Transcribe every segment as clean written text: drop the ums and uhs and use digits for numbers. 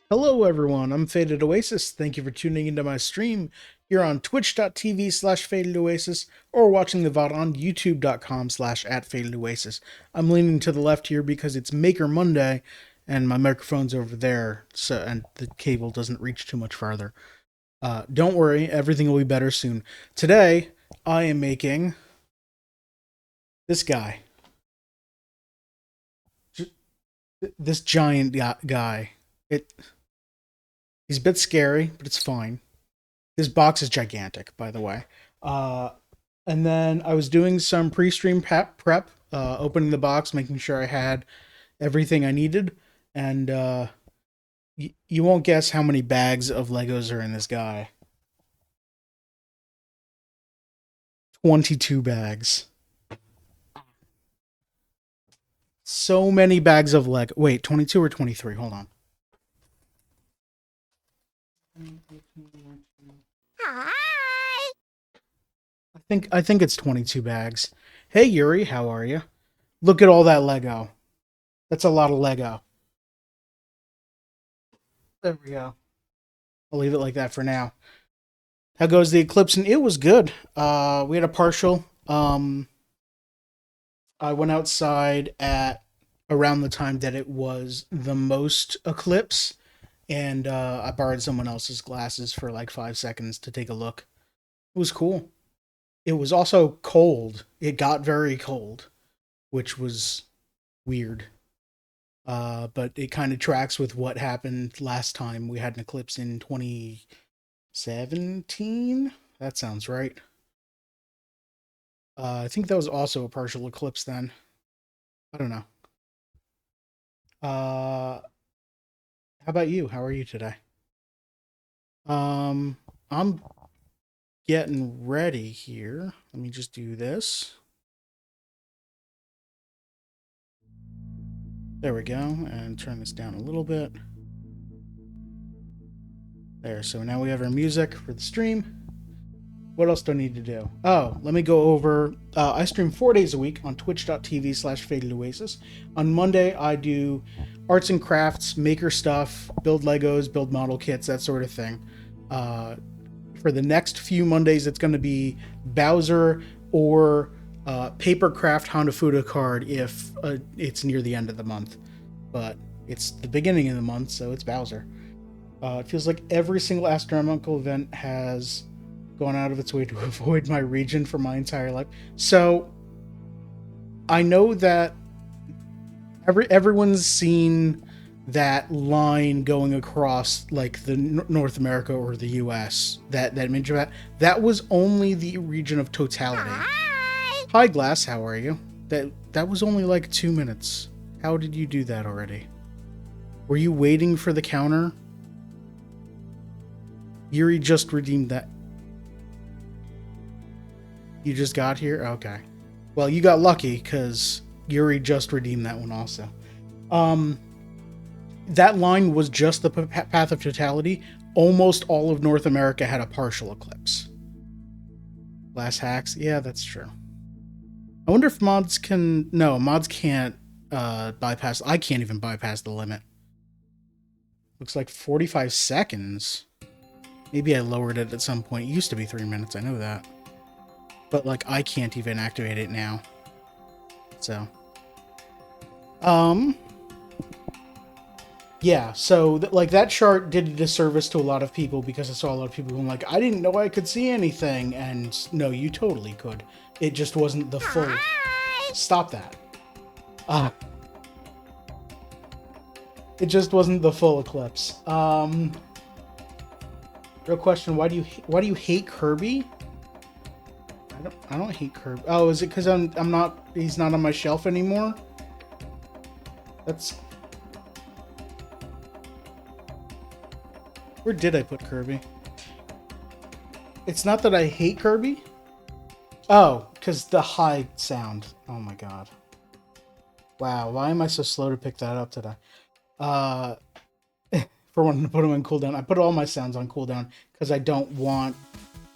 Hello, everyone. I'm Faded Oasis. Thank you for tuning into my stream here on twitch.tv/Faded Oasis or watching the VOD on youtube.com/@Faded Oasis. I'm leaning to the left here because it's Maker Monday and my microphone's over there, so and the cable doesn't reach too much farther. Don't worry, everything will be better soon. Today, I am making this guy. This giant guy. He's a bit scary, but it's fine. This box is gigantic, by the way. Uh, and then I was doing some pre-stream prep, opening the box, making sure I had everything I needed, and you won't guess how many bags of Legos are in this guy. 22 bags. So many bags of Lego. Wait, 22 or 23? Hold on. Hi. I think it's 22 bags. Hey Yuri, how are you? Look at all that Lego. That's a lot of Lego. There we go. I'll leave it like that for now. How goes the eclipse? And it was good. We had a partial. I went outside at around the time that it was the most eclipse, and I borrowed someone else's glasses for like 5 seconds to take a look. It was cool. It was also cold. It got very cold, which was weird. But it kind of tracks with what happened last time we had an eclipse in 2017. That sounds right. I think that was also a partial eclipse then. I don't know. How about you? How are you today? I'm getting ready here. Let me just do this. There we go. And turn this down a little bit. There. So now we have our music for the stream. What else do I need to do? Oh, let me go over. I stream 4 days a week on twitch.tv/Faded Oasis. On Monday, I do arts and crafts, maker stuff, build Legos, build model kits, that sort of thing. For the next few Mondays, it's going to be Bowser or Papercraft Hanafuda card if it's near the end of the month. But it's the beginning of the month, so it's Bowser. It feels like every single astronomical event has gone out of its way to avoid my region for my entire life. So I know that everyone's seen that line going across like the North America or the US. That image of that was only the region of totality. Hi Glass, how are you? That was only like 2 minutes. How did you do that already? Were you waiting for the counter? Yuri just redeemed that. You just got here? Okay. Well, you got lucky because Yuri just redeemed that one also. That line was just the path of totality. Almost all of North America had a partial eclipse. Glass hacks? Yeah, that's true. I wonder if mods can... No, mods can't bypass... I can't even bypass the limit. Looks like 45 seconds. Maybe I lowered it at some point. It used to be 3 minutes, I know that. But, like, I can't even activate it now. So. Yeah, so, like, that chart did a disservice to a lot of people because I saw a lot of people going like, I didn't know I could see anything. And, no, you totally could. It just wasn't the full... Hi. Stop that. It just wasn't the full eclipse. Real question, why do you hate Kirby? I don't hate Kirby. Oh, is it because he's not on my shelf anymore? That's... Where did I put Kirby? It's not that I hate Kirby. Oh, because the high sound. Oh my god. Wow, why am I so slow to pick that up today? For wanting to put them on cooldown. I put all my sounds on cooldown because I don't want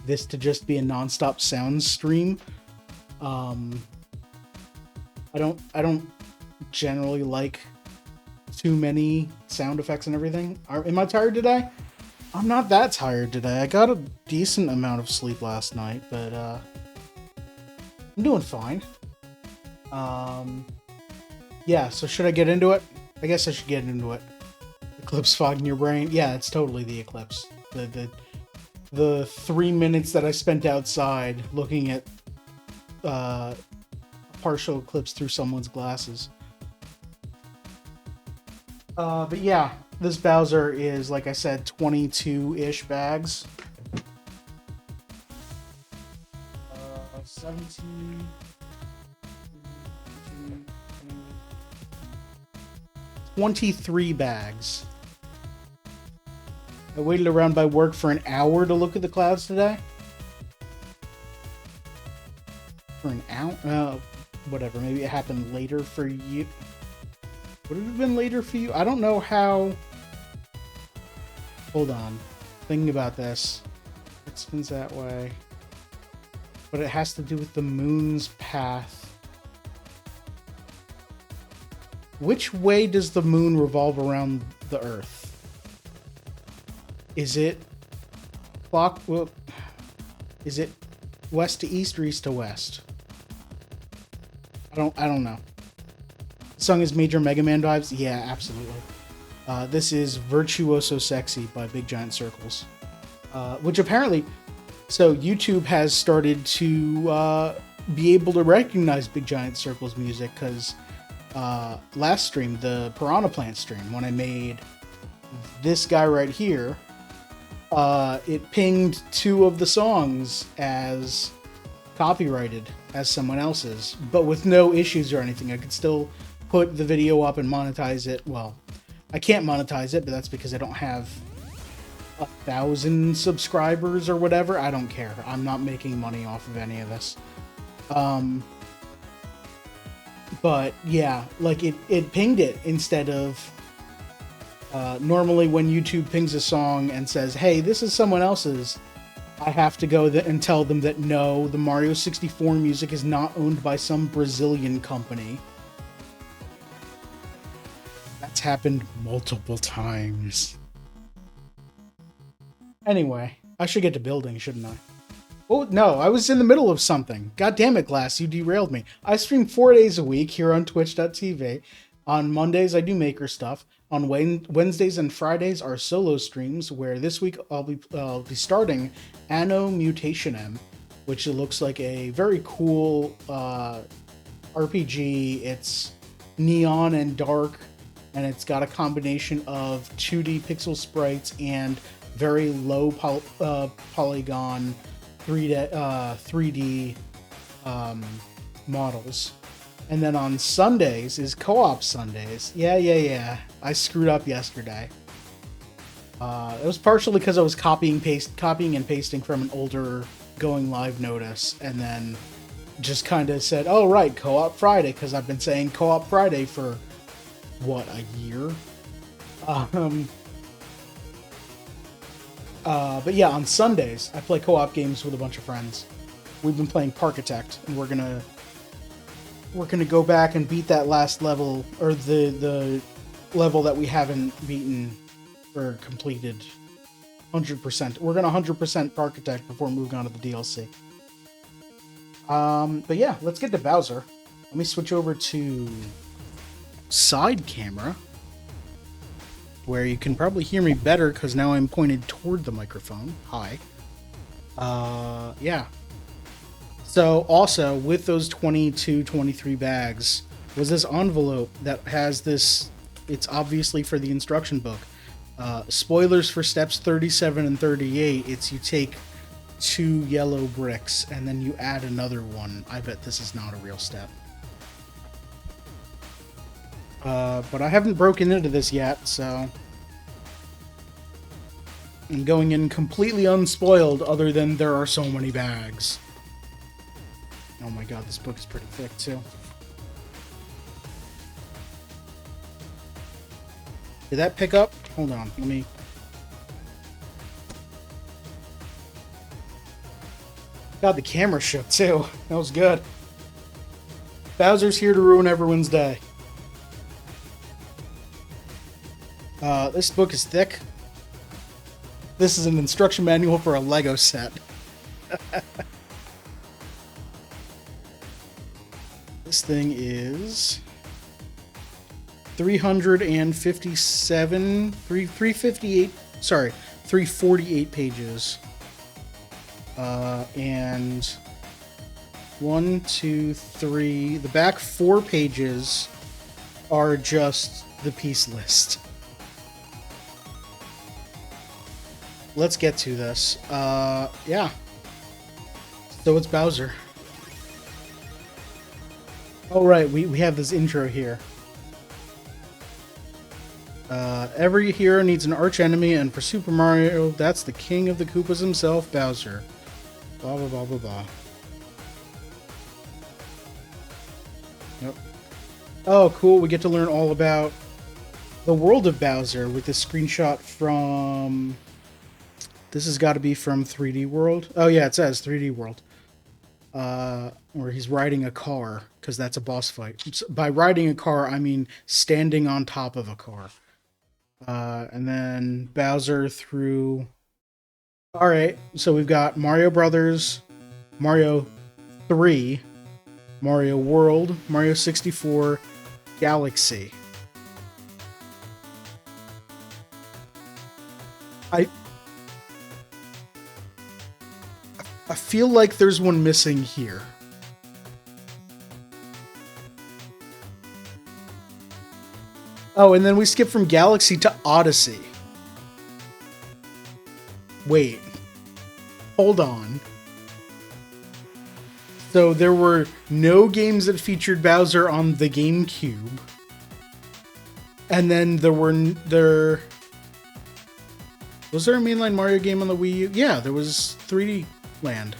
this to just be a non-stop sound stream. I don't generally like too many sound effects and everything. Am I tired today? I'm not that tired today. I got a decent amount of sleep last night, but I'm doing fine. Yeah, so should I get into it? I guess I should get into it. Eclipse fog in your brain? Yeah, it's totally the eclipse. The 3 minutes that I spent outside looking at a partial eclipse through someone's glasses. But yeah, this Bowser is, like I said, 22-ish bags. 17... 23 bags. I waited around by work for an hour to look at the clouds today. For an hour? Whatever, maybe it happened later for you. Would it have been later for you? I don't know how... Hold on. Thinking about this. It spins that way. But it has to do with the moon's path. Which way does the moon revolve around the Earth? Is it is it west to east or east to west? I don't know. The song is Major Mega Man vibes? Yeah, absolutely. This is Virtuoso Sexy by Big Giant Circles. Which apparently... So YouTube has started to be able to recognize Big Giant Circles music, because last stream, the Piranha Plant stream, when I made this guy right here, it pinged 2 of the songs as copyrighted as someone else's, but with no issues or anything. I could still put the video up and monetize it. Well, I can't monetize it, but that's because I don't have 1,000 subscribers or whatever. I don't care. I'm not making money off of any of this. But yeah, like it pinged it instead of normally when YouTube pings a song and says, hey, this is someone else's, I have to go and tell them that no, the Mario 64 music is not owned by some Brazilian company. That's happened multiple times. Anyway, I should get to building, shouldn't I? Oh, no, I was in the middle of something. God damn it, Glass, you derailed me. I stream 4 days a week here on twitch.tv. On Mondays, I do maker stuff. On Wednesdays and Fridays are solo streams, where this week I'll be starting Anno Mutationem, which looks like a very cool RPG. It's neon and dark, and it's got a combination of 2D pixel sprites and very low polygon 3D models. And then on Sundays is Co-op Sundays. Yeah. I screwed up yesterday. It was partially because I was copying and pasting from an older going live notice, and then just kind of said, oh right, Co-op Friday, because I've been saying Co-op Friday for what, a year? But yeah, on Sundays I play co-op games with a bunch of friends. We've been playing Parkitect, and we're gonna go back and beat that last level, or the level that we haven't beaten or completed 100%. We're gonna 100% Parkitect before moving on to the DLC. But yeah, let's get to Bowser. Let me switch over to side camera, where you can probably hear me better because now I'm pointed toward the microphone. Hi. Yeah. So also with those 23 bags was this envelope that has this, it's obviously for the instruction book. Spoilers for steps 37 and 38. It's you take 2 yellow bricks and then you add another one. I bet this is not a real step. But I haven't broken into this yet, so I'm going in completely unspoiled, other than there are so many bags. Oh my god, this book is pretty thick, too. Did that pick up? Hold on, let me... God, the camera shook, too. That was good. Bowser's here to ruin everyone's day. This book is thick. This is an instruction manual for a Lego set. This thing is 348 pages. And 1, 2, 3, the back 4 pages are just the piece list. Let's get to this. Yeah. So it's Bowser. Oh, right, we have this intro here. Every hero needs an arch enemy, and for Super Mario, that's the king of the Koopas himself, Bowser. Blah, blah, blah, blah, blah. Yep. Oh, cool, we get to learn all about the world of Bowser with this screenshot from... This has got to be from 3D World. Oh, yeah, it says 3D World. Where he's riding a car, because that's a boss fight. By riding a car, I mean standing on top of a car. And then Bowser through... Alright, so we've got Mario Brothers, Mario 3, Mario World, Mario 64, Galaxy. I feel like there's one missing here. Oh, and then we skip from Galaxy to Odyssey. Wait. Hold on. So there were no games that featured Bowser on the GameCube. And then was there a mainline Mario game on the Wii U? Yeah, there was 3D Land.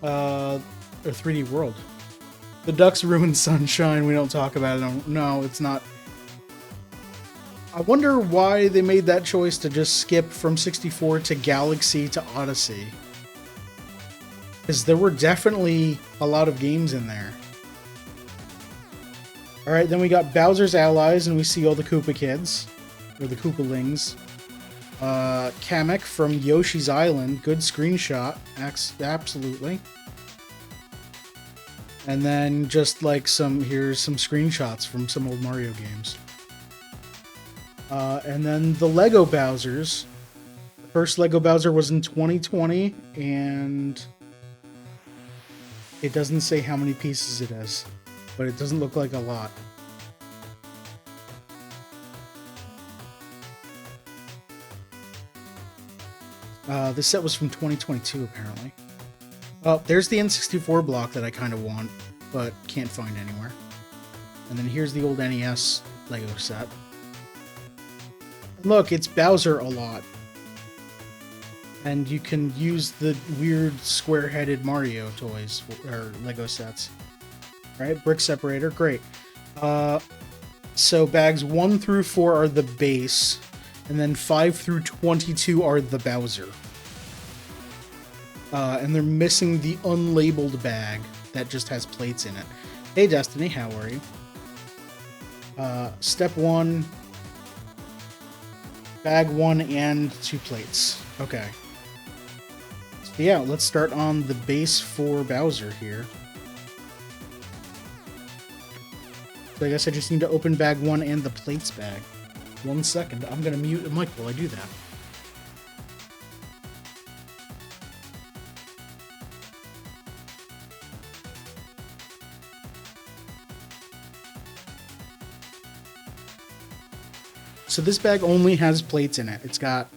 Or 3D World. The Ducks Ruined Sunshine, we don't talk about it. No, it's not. I wonder why they made that choice to just skip from 64 to Galaxy to Odyssey. Because there were definitely a lot of games in there. Alright, then we got Bowser's Allies, and we see all the Koopa kids. Or the Koopalings. Kamek from Yoshi's Island. Good screenshot. Absolutely. And then just like here's some screenshots from some old Mario games. And then the Lego Bowsers. The first Lego Bowser was in 2020, and it doesn't say how many pieces it is, but it doesn't look like a lot. This set was from 2022, apparently. Oh, there's the N64 block that I kind of want, but can't find anywhere. And then here's the old NES Lego set. Look, it's Bowser a lot. And you can use the weird square-headed Mario toys, or Lego sets. Right? Brick separator, great. So bags 1 through 4 are the base, and then 5 through 22 are the Bowser. And they're missing the unlabeled bag that just has plates in it. Hey Destiny, how are you? Step 1, bag 1 and 2 plates. Okay. So yeah, let's start on the base for Bowser here. So I guess I just need to open bag 1 and the plates bag. 1 second, I'm gonna mute the mic while I do that. So this bag only has plates in it. It's got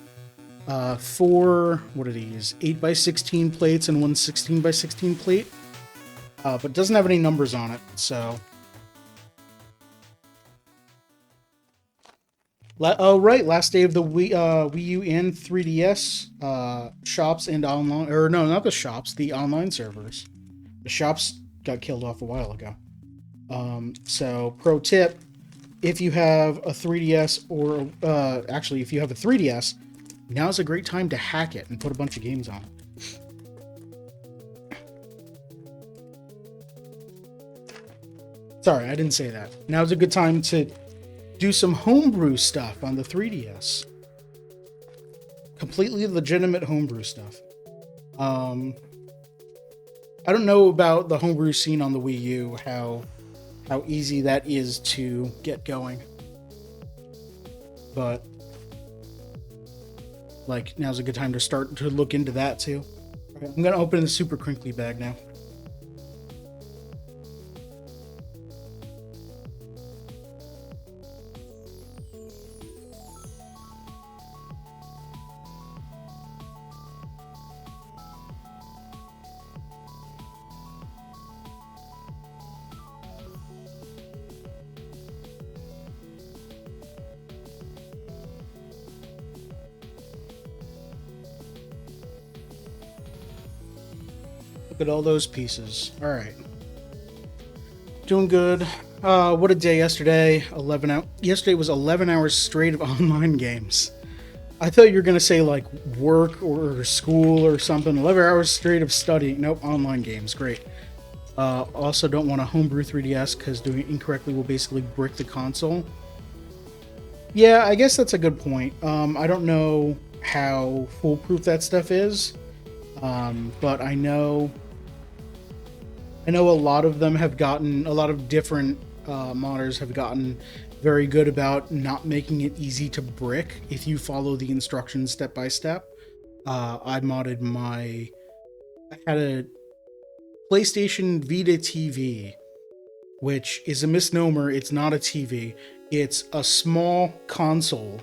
4, what are these? 8x16 plates and 1 16x16 plate. But doesn't have any numbers on it, so... Oh, right, last day of the Wii U and 3DS shops and online... Or no, not the shops, the online servers. The shops got killed off a while ago. So, pro tip... If you have a 3DS or, actually, if you have a 3DS, now's a great time to hack it and put a bunch of games on it. Sorry, I didn't say that. Now's a good time to do some homebrew stuff on the 3DS. Completely legitimate homebrew stuff. I don't know about the homebrew scene on the Wii U, how easy that is to get going. But like, now's a good time to start to look into that too. Okay, I'm gonna open the super crinkly bag now. Look at all those pieces. All right. Doing good. What a day yesterday. Yesterday was 11 hours straight of online games. I thought you were going to say like work or school or something. 11 hours straight of studying. Nope, online games. Great. Also don't want to homebrew 3DS because doing it incorrectly will basically brick the console. Yeah, I guess that's a good point. I don't know how foolproof that stuff is. But I know a lot of them have gotten, a lot of different modders have gotten very good about not making it easy to brick if you follow the instructions step by step. I had a PlayStation Vita TV, which is a misnomer. It's not a TV. It's a small console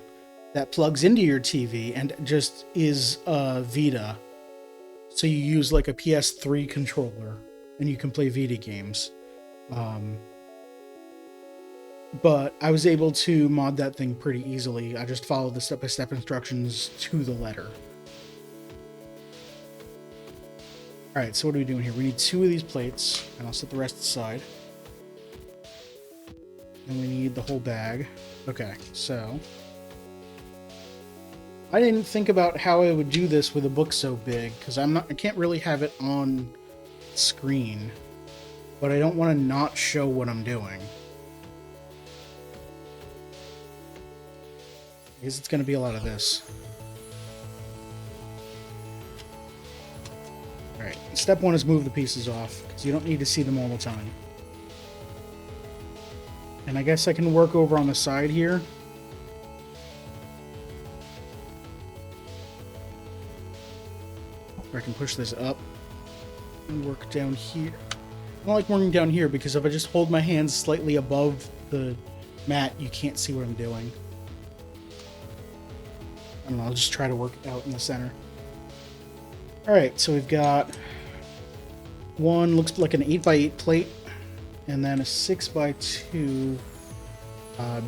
that plugs into your TV and just is a Vita. So you use like a PS3 controller and you can play Vita games. But I was able to mod that thing pretty easily. I just followed the step-by-step instructions to the letter. Alright, so what are we doing here? We need 2 of these plates, and I'll set the rest aside. And we need the whole bag. Okay, so I didn't think about how I would do this with a book so big, because I can't really have it on screen, but I don't want to not show what I'm doing. Because it's going to be a lot of this. Alright, step 1 is move the pieces off, because you don't need to see them all the time. And I guess I can work over on the side here. Or I can push this up and work down here. I don't like working down here because if I just hold my hands slightly above the mat, you can't see what I'm doing. I don't know, I'll just try to work out in the center. Alright, so we've got one, looks like an 8x8 plate, and then a 6x2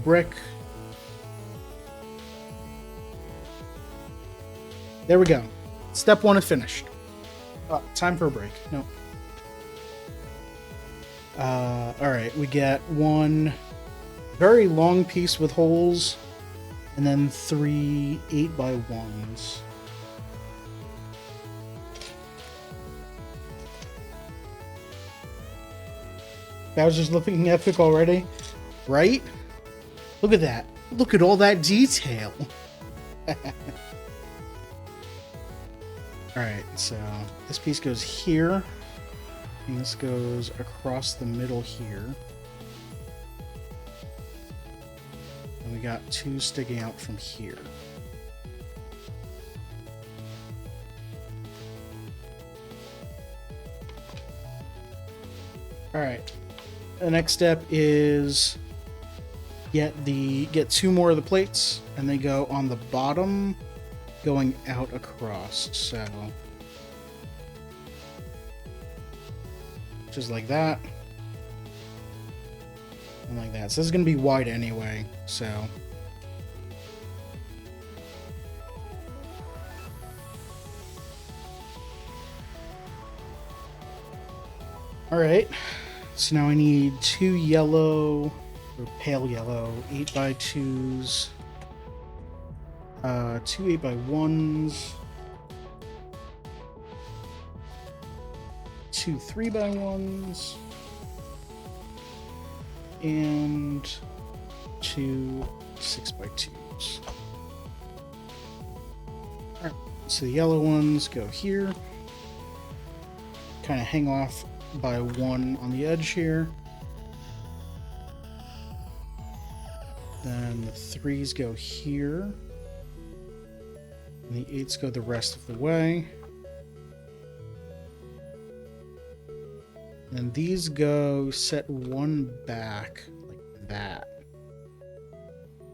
brick. There we go. Step 1 is finished. Time for a break. No. Alright, we get one very long piece with holes, and then 3 8x1s. Bowser's looking epic already, right? Look at that. Look at all that detail. Alright, so this piece goes here, and this goes across the middle here. And we got 2 sticking out from here. Alright. The next step is get 2 more of the plates, and they go on the bottom, going out across. So just like that, and like that. So this is going to be wide anyway, so alright, so now I need 2 yellow, or pale yellow, 8x2s, 2 8x1s, 2 3x1s, and 2 6x2s. Alright, so the yellow ones go here. Kind of hang off by one on the edge here. Then the 3s go here. And the 8s go the rest of the way. And these go set one back like that.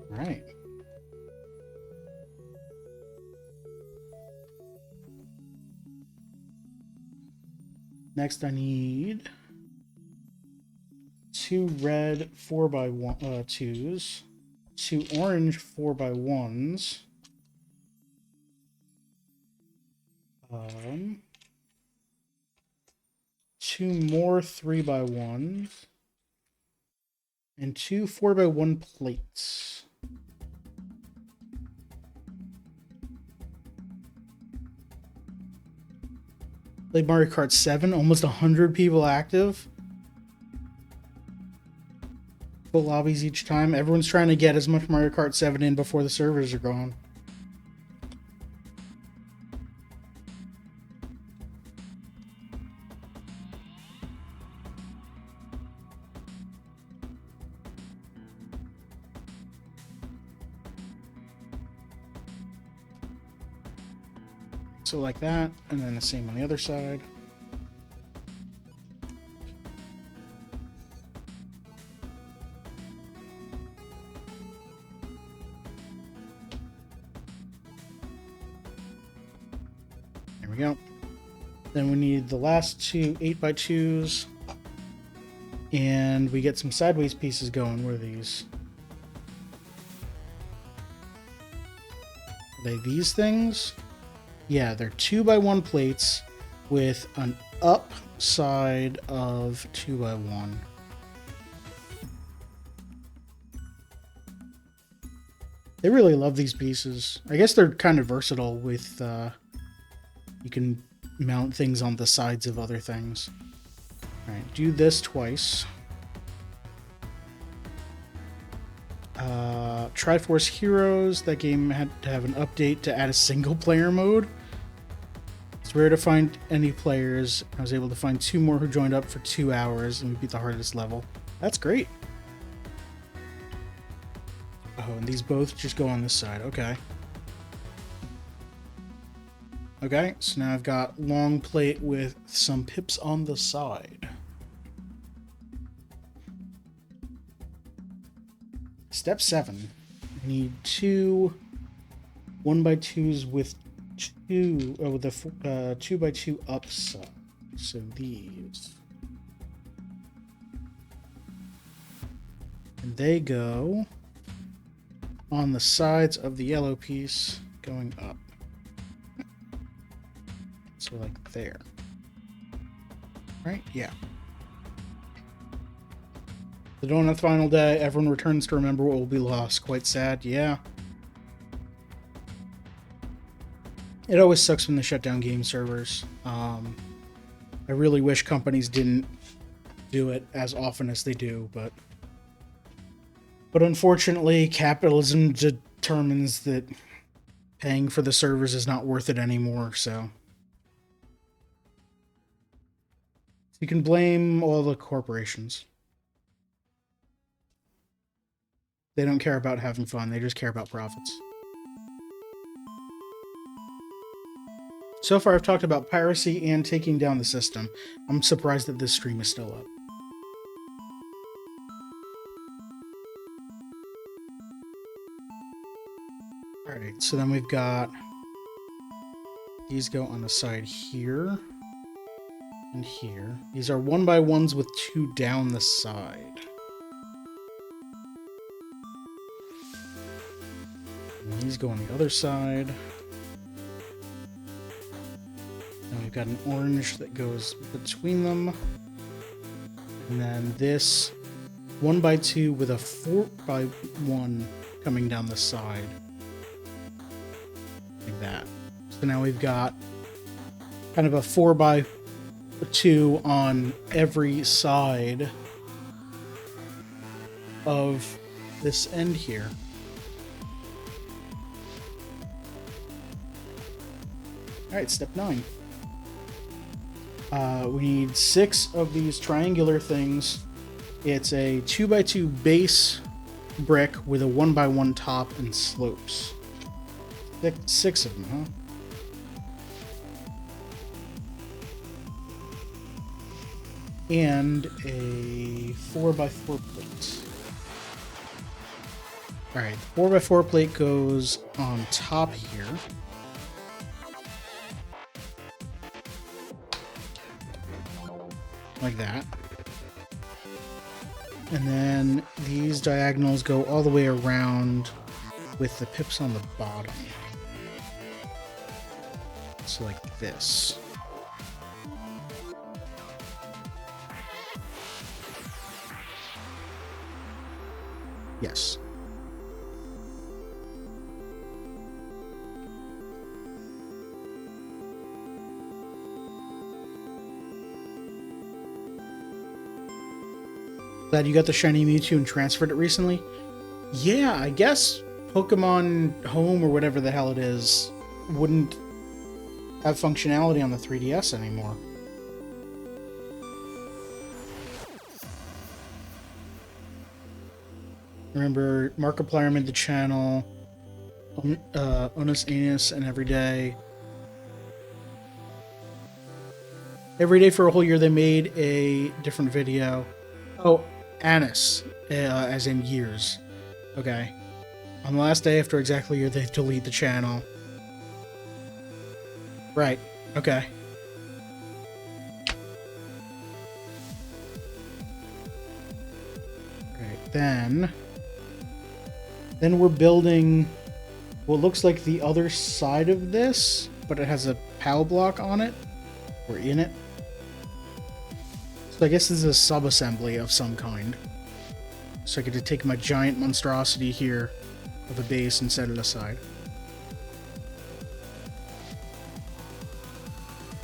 Right. Next I need 2 red 4x2s, 2 orange 4x1s, 2 more 3x1s, and 2 4x1 plates. Played Mario Kart 7, almost 100 people active. Full lobbies each time. Everyone's trying to get as much Mario Kart 7 in before the servers are gone. So like that, and then the same on the other side. There we go. Then we need the last 2 8x2s, and we get some sideways pieces going. What are these? Are they these things? Yeah, they're 2x1 plates with an up side of 2x1. They really love these pieces. I guess they're kind of versatile with, you can mount things on the sides of other things. Alright, do this twice. Triforce Heroes, that game had to have an update to add a single player mode. It's rare to find any players. I was able to find 2 more who joined up for 2 hours and we beat the hardest level. That's great. Oh, and these both just go on this side. Okay. Okay, so now I've got long plate with some pips on the side. Step 7. I need 2 1x2s with 2 with a 2x2 upside. So these. And they go on the sides of the yellow piece going up. So like there. Right? Yeah. The donut final day, everyone returns to remember what will be lost. Quite sad, yeah. It always sucks when they shut down game servers. I really wish companies didn't do it as often as they do, but unfortunately, capitalism determines that paying for the servers is not worth it anymore, so you can blame all the corporations. They don't care about having fun, they just care about profits. So far I've talked about piracy and taking down the system. I'm surprised that this stream is still up. Alright, so then we've got... these go on the side here. And here. These are 1x1s with 2 down the side. And these go on the other side. Now we've got an orange that goes between them. And then this 1x2 with a 4x1 coming down the side. Like that. So now we've got kind of a 4x2 on every side of this end here. Alright, step 9. We need 6 of these triangular things. It's a 2x2 base brick with a 1x1 top and slopes. 6 of them, huh? And a 4x4 plate. Alright, the 4x4 plate goes on top here. Like that. And then these diagonals go all the way around with the pips on the bottom. So like this. Yes. Glad you got the shiny Mewtwo and transferred it recently. Yeah, I guess Pokemon Home or whatever the hell it is wouldn't have functionality on the 3DS anymore. Remember, Markiplier made the channel, Onus Anus, and Everyday. Every day for a whole year they made a different video. Oh, Anus, as in years. Okay. On the last day after exactly a year, they delete the channel. Right. Okay. Right, then we're building what looks like the other side of this, but it has a POW block on it, or in it. So I guess this is a sub-assembly of some kind. So I get to take my giant monstrosity here of a base and set it aside.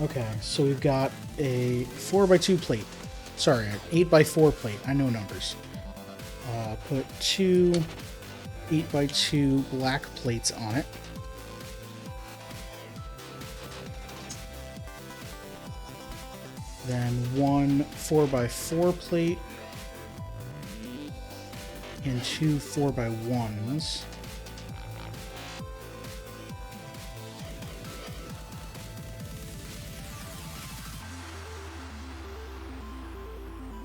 Okay, so we've got a 4x2 plate. Sorry, an 8x4 plate. I know numbers. Put 2 8x2 black plates on it. Then 1 4x4 plate and 2 4x1s.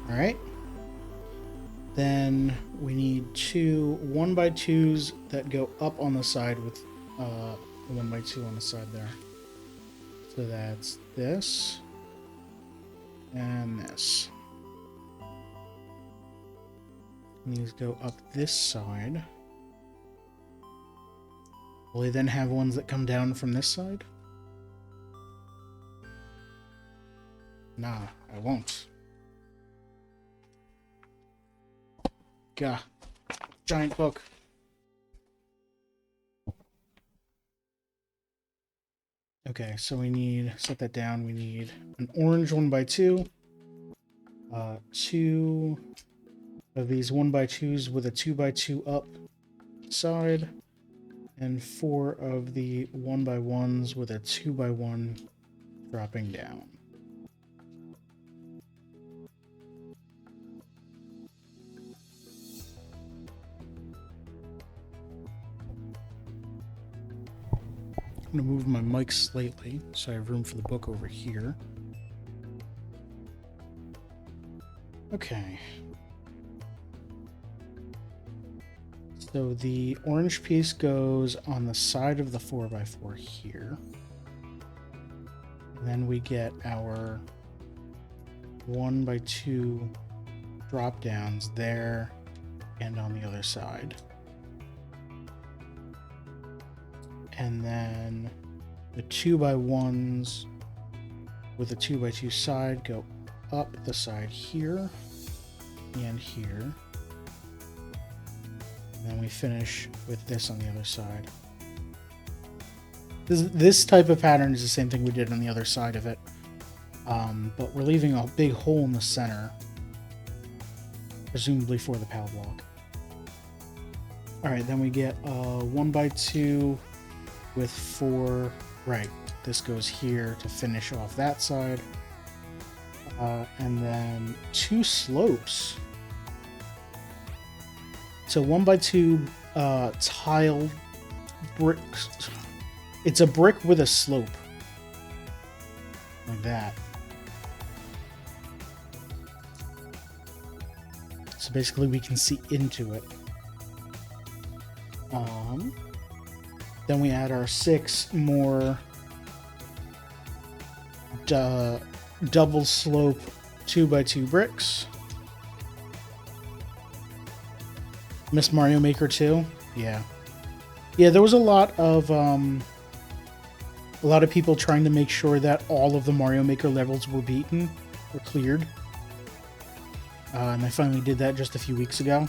All right. Then we need 2 1x2s that go up on the side with 1x2 on the side there. So that's this and this. And these go up this side. Will they then have ones that come down from this side? Nah, I won't. Gah. Giant book. Okay, so we need, set that down, we need an orange 1x2, 2 of these 1x2s with a 2x2 up side, and 4 of the 1x1s with a 2x1 dropping down. I'm going to move my mic slightly so I have room for the book over here. Okay. So the orange piece goes on the side of the 4x4 here. And then we get our 1x2 drop downs there and on the other side. And then the 2x1s with a 2x2 side go up the side here and here. And then we finish with this on the other side. This type of pattern is the same thing we did on the other side of it. But we're leaving a big hole in the center, presumably for the POW block. All right, then we get 1x2 with 4. Right, this goes here to finish off that side. And then 2 slopes. So 1x2 tile bricks. It's a brick with a slope. Like that. So basically we can see into it. Then we add our 6 more double slope 2x2 bricks. Miss Mario Maker 2? Yeah. Yeah, there was a lot of people trying to make sure that all of the Mario Maker levels were beaten or cleared. And I finally did that just a few weeks ago.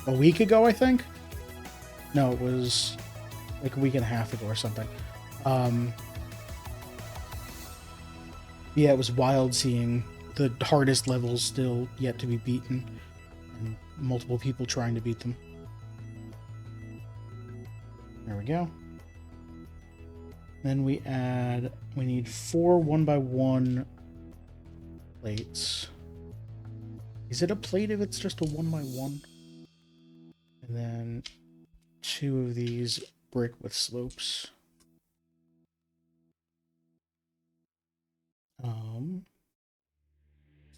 A week ago, I think? No, it was like a week and a half ago or something. Yeah, it was wild seeing the hardest levels still yet to be beaten. And multiple people trying to beat them. There we go. Then we need 4 1x1 plates. Is it a plate if it's just a 1x1? And then 2 of these brick with slopes.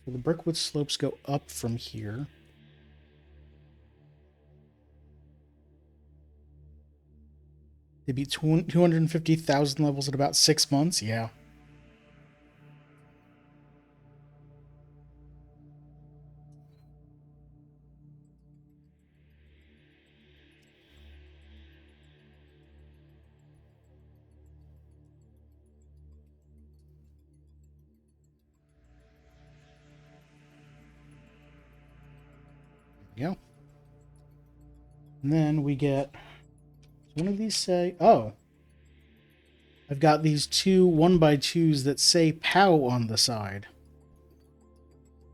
So the brick with slopes go up from here. They beat 250,000 levels in about 6 months? Yeah. There we go. And then we get... Does one of these say... Oh. I've got these 2 1x2s that say POW on the side.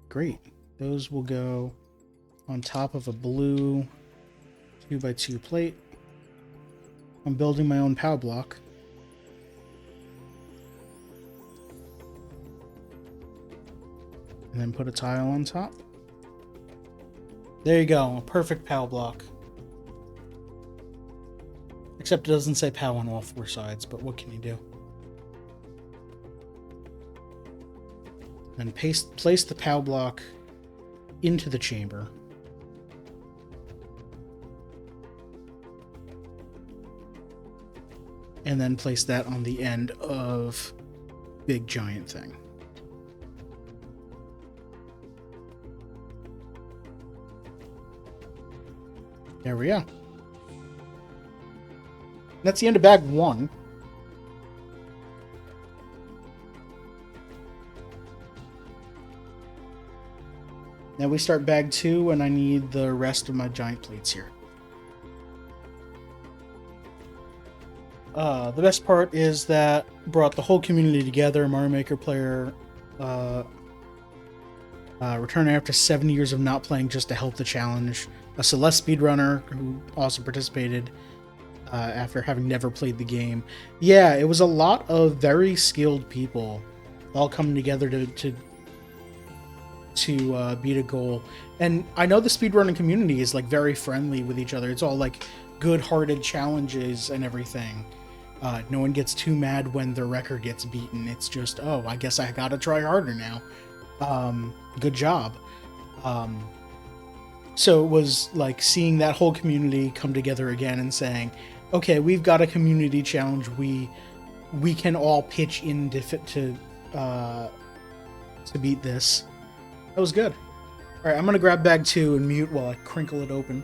Great. Those will go on top of a blue 2x2 plate. I'm building my own POW block. And then put a tile on top. There you go, a perfect POW block. Except it doesn't say POW on all 4 sides, but what can you do? Then place the POW block into the chamber. And then place that on the end of big giant thing. There we go. That's the end of bag 1. Now we start bag 2, and I need the rest of my giant plates here. The best part is that brought the whole community together. Mario Maker player returning after 7 years of not playing just to help the challenge. A Celeste speedrunner who also participated after having never played the game. Yeah, it was a lot of very skilled people all coming together to beat a goal. And I know the speedrunning community is like very friendly with each other. It's all like good-hearted challenges and everything. No one gets too mad when their record gets beaten. It's just, oh, I guess I gotta try harder now. Good job. So it was like seeing that whole community come together again and saying, okay, we've got a community challenge. We can all pitch in to beat this. That was good. All right, I'm gonna grab bag 2 and mute while I crinkle it open.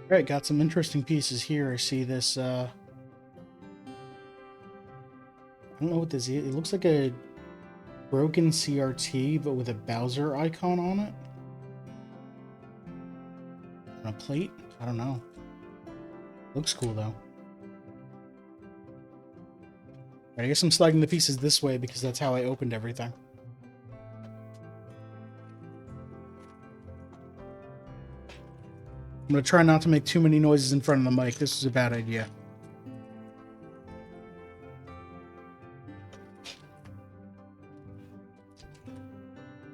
Alright, got some interesting pieces here. I see this, I don't know what this is. It looks like a broken CRT, but with a Bowser icon on it. On a plate? I don't know. Looks cool, though. I guess I'm sliding the pieces this way because that's how I opened everything. I'm going to try not to make too many noises in front of the mic. This is a bad idea.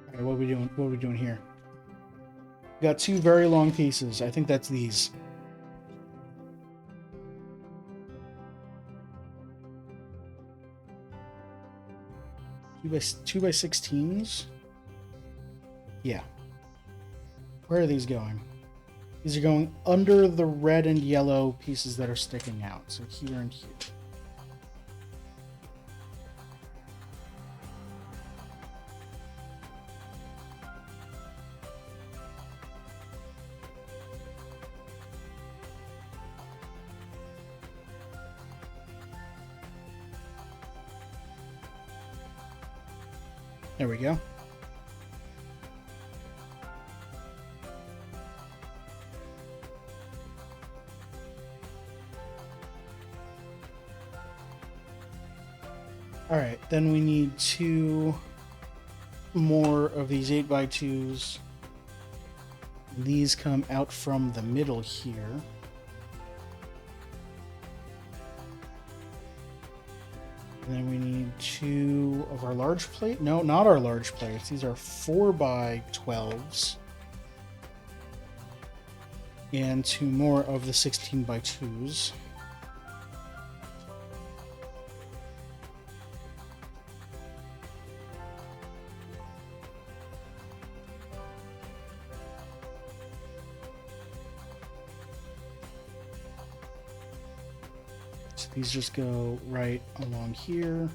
Alright, what are we doing? What are we doing here? We got two very long pieces. I think that's these. Two by 16s? Yeah. Where are these going? These are going under the red and yellow pieces that are sticking out. So here and here. There we go. Alright, then we need two more of these 8x2s. These come out from the middle here. And then we need two of our large plate. No, not our large plates. These are 4x12s. And two more of the 16x2s. So these just go right along here.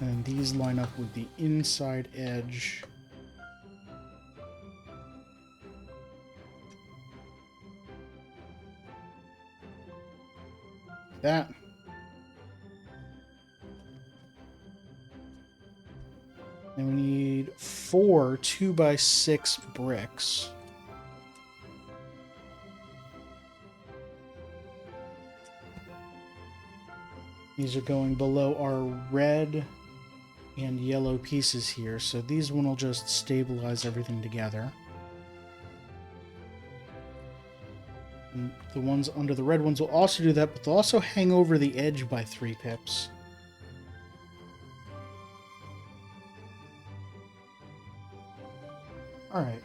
And these line up with the inside edge. That. And we need 4 2x6 bricks. These are going below our red and yellow pieces here, so these one will just stabilize everything together. And the ones under the red ones will also do that, but they'll also hang over the edge by 3 pips. Alright.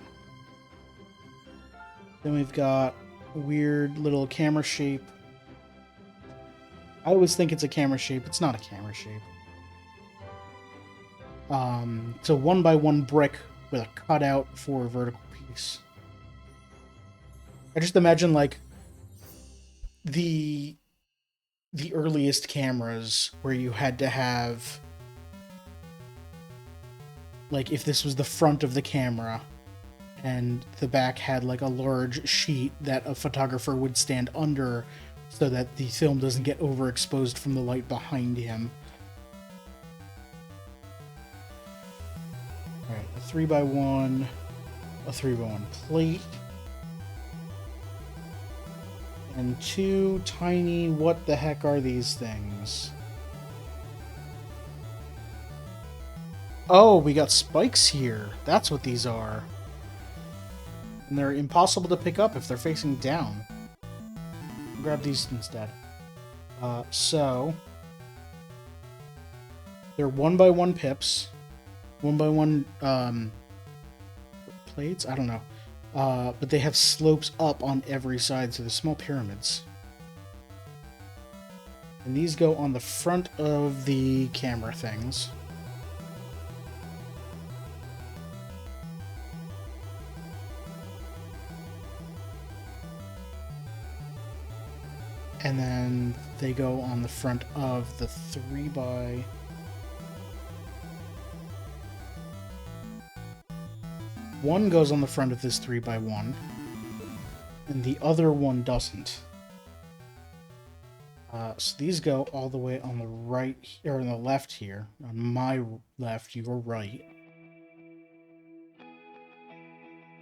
Then we've got a weird little camera shape. I always think it's a camera shape. It's not a camera shape. It's a 1x1 brick with a cutout for a vertical piece. I just imagine, like, the earliest cameras where you had to have, like, if this was the front of the camera and the back had, like, a large sheet that a photographer would stand under so that the film doesn't get overexposed from the light behind him. Alright, a 3x1, a 3x1 plate, and two tiny, what the heck are these things? Oh, we got spikes here. That's what these are. And they're impossible to pick up if they're facing down. Grab these instead. So they're 1x1 pips, 1x1 plates. I don't know, but they have slopes up on every side, so they're small pyramids. And these go on the front of the camera things. And then they go on the front of the 3x. One goes on the front of this 3x1, and the other one doesn't. So these go all the way on the right, or on the left here. On my left, your right.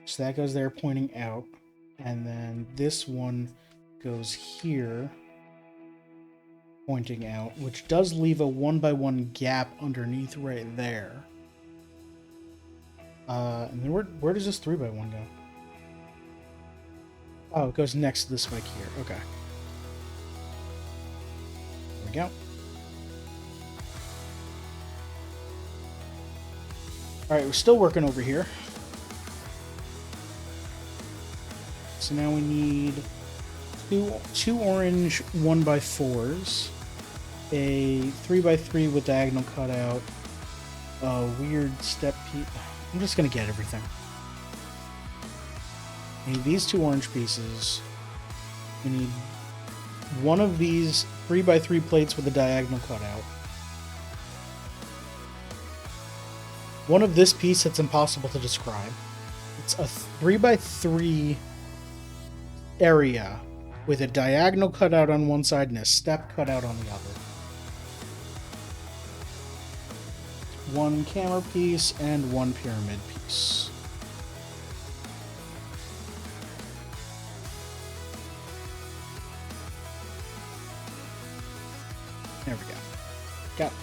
So that goes there pointing out. And then this one goes here pointing out, which does leave a 1x1 gap underneath right there. And then where does this 3x1 go? Oh, it goes next to the spike here. Okay. There we go. Alright, we're still working over here. So now we need two orange 1x4s, a 3x3 with diagonal cutout, a weird step piece. I'm just gonna get everything. We need these two orange pieces. We need one of these 3x3 plates with a diagonal cutout. One of this piece that's impossible to describe. It's a 3x3 area with a diagonal cutout on one side and a step cutout on the other. One camera piece and one pyramid piece. There we go. Got it.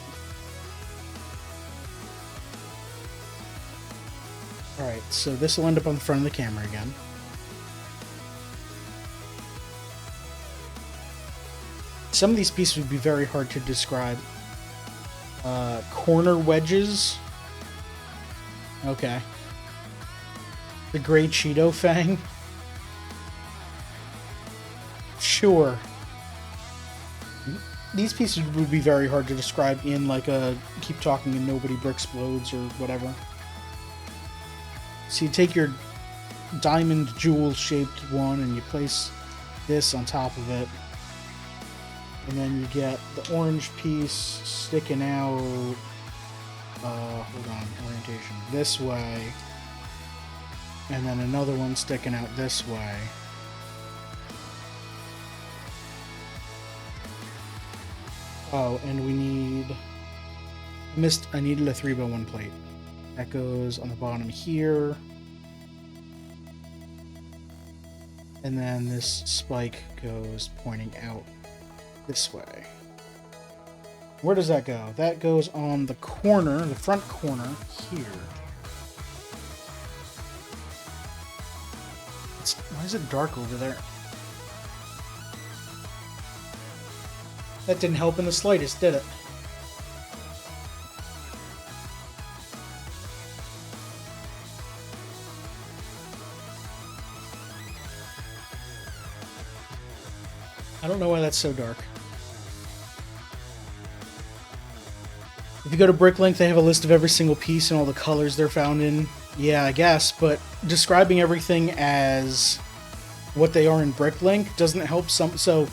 Alright, so this will end up on the front of the camera again. Some of these pieces would be very hard to describe. Corner wedges. Okay. The Great Cheeto Fang. Sure. These pieces would be very hard to describe in like a Keep Talking and Nobody Bricksplodes or whatever. So you take your diamond jewel shaped one and you place this on top of it. And then you get the orange piece sticking out, hold on, orientation, this way. And then another one sticking out this way. Oh, and we need, I needed a 3x1 plate. That goes on the bottom here. And then this spike goes pointing out this way. Where does that go? That goes on the corner, the front corner here. Why is it dark over there? That didn't help in the slightest, did it? I don't know why that's so dark. If you go to Bricklink, they have a list of every single piece and all the colors they're found in. Yeah, I guess, but describing everything as what they are in Bricklink doesn't help some. So,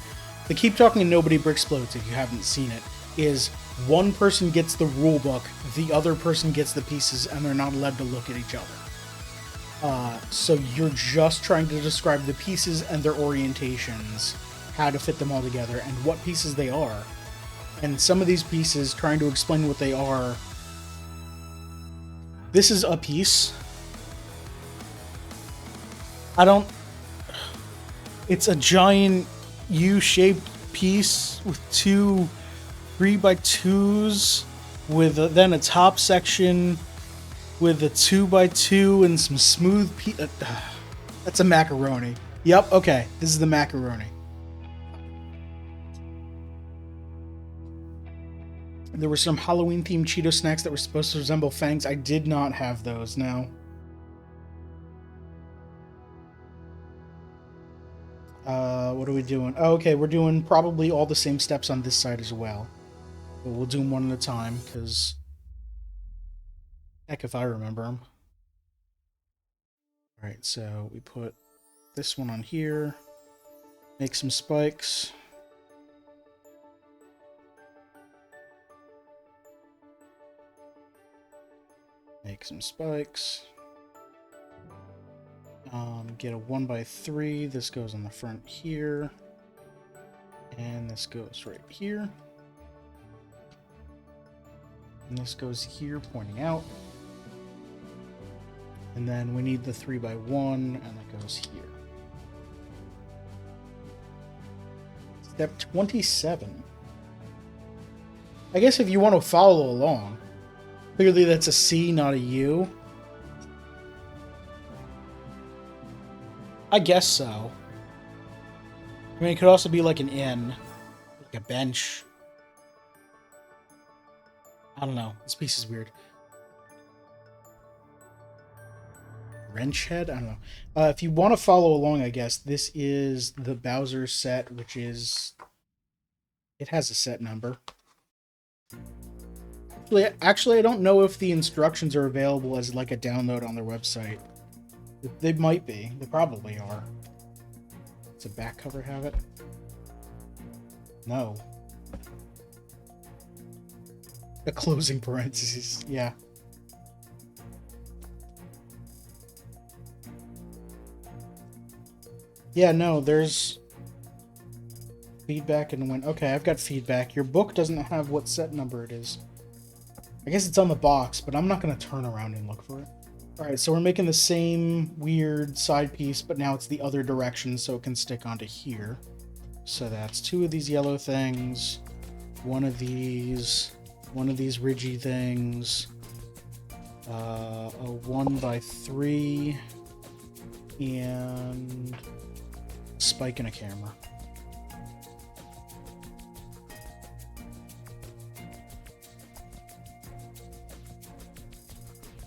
the Keep Talking and Nobody Bricksplodes, if you haven't seen it, is one person gets the rule book, the other person gets the pieces, and they're not allowed to look at each other. So you're just trying to describe the pieces and their orientations, how to fit them all together, and what pieces they are. And some of these pieces, trying to explain what they are. This is a piece. It's a giant U-shaped piece with two 3x2s with then a top section with a 2x2 and some smooth that's a macaroni. Yep, okay, this is the macaroni. There were some Halloween-themed Cheeto snacks that were supposed to resemble fangs. I did not have those, no. What are we doing? Oh, okay, we're doing probably all the same steps on this side as well. But we'll do them one at a time, because... heck if I remember them. Alright, so we put this one on here. Make some spikes. Make some spikes. Get a 1x3. This goes on the front here. And this goes right here. And this goes here, pointing out. And then we need the 3x1, and that goes here. Step 27. I guess if you want to follow along. Clearly that's a C, not a U. I guess so. I mean, it could also be like an N. Like a bench. I don't know. This piece is weird. Wrench head? I don't know. If you want to follow along, I guess, this is the Bowser set, which is... It has a set number. Actually, I don't know if the instructions are available as like a download on their website. They might be. They probably are. Does the back cover have it? No. A closing parentheses. Yeah. Yeah, no, there's feedback and when... Okay, I've got feedback. Your book doesn't have what set number it is. I guess it's on the box, but I'm not going to turn around and look for it. Alright, so we're making the same weird side piece, but now it's the other direction, so it can stick onto here. So that's 2 of these yellow things, one of these ridgy things, a 1x3, and spike and a camera.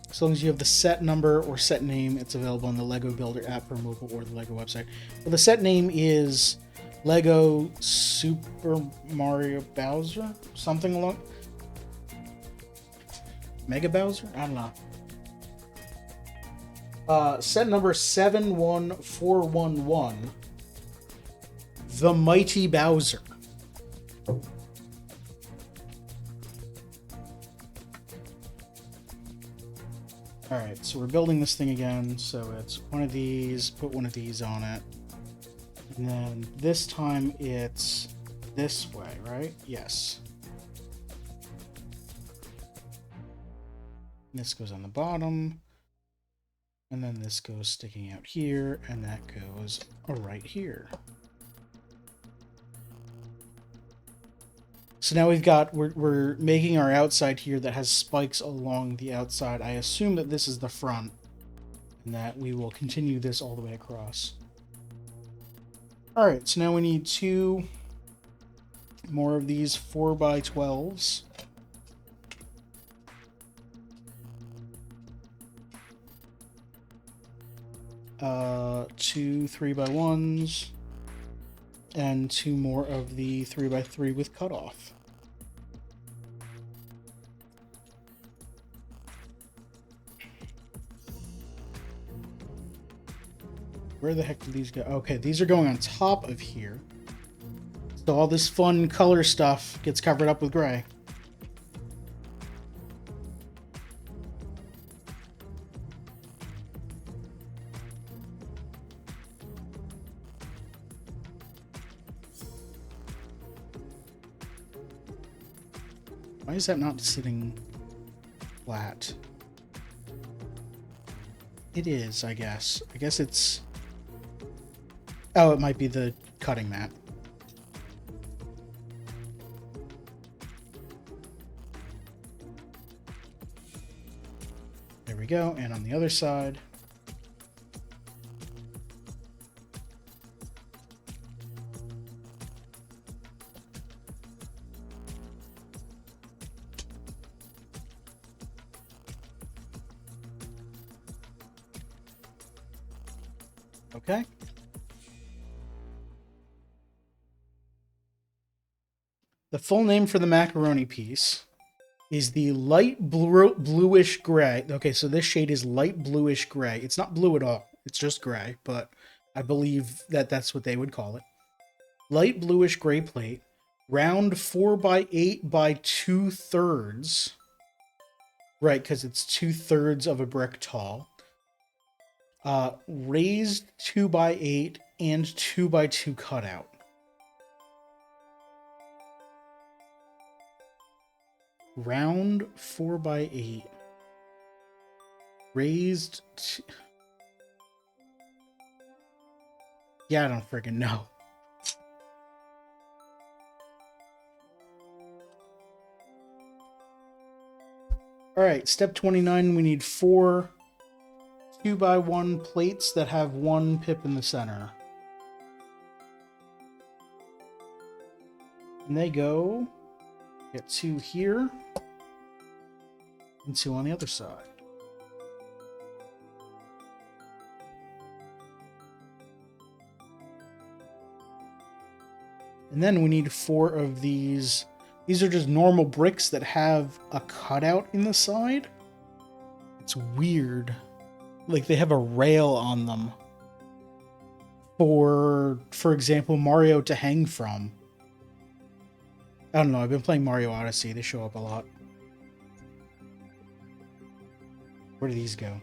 As long as you have the set number or set name, it's available on the LEGO Builder app for mobile or the LEGO website. Well, the set name is LEGO Super Mario Bowser? Something along... Mega Bowser? I don't know. Set number 71411. The Mighty Bowser. Alright, so we're building this thing again, so it's one of these, put one of these on it. And then this time it's this way, right? Yes. This goes on the bottom. And then this goes sticking out here, and that goes right here. So now we're making our outside here that has spikes along the outside. I assume that this is the front, and that we will continue this all the way across. Alright, so now we need 2 more of these 4x12s. Two 3x1s, and 2 more of the 3x3 with cutoff. Where the heck did these go? Okay, these are going on top of here. So all this fun color stuff gets covered up with gray. Why is that not sitting flat? It is, I guess. I guess it's... Oh, it might be the cutting mat. There we go. And on the other side... Okay. The full name for the macaroni piece is the light bluish gray. Okay, so this shade is light bluish gray. It's not blue at all. It's just gray, but I believe that that's what they would call it. Light bluish gray plate, round 4x8 by 2/3. Right, because it's 2/3 of a brick tall. Raised 2x8 and 2x2 cutout. Round 4x8. Raised. Yeah, I don't freaking know. Alright, step 29, we need 4 2x1 plates that have 1 pip in the center. And they go, get 2 here, and 2 on the other side. And then we need 4 of these. These are just normal bricks that have a cutout in the side. It's weird. Like they have a rail on them. For example, Mario to hang from. I don't know, I've been playing Mario Odyssey. They show up a lot. Where do these go?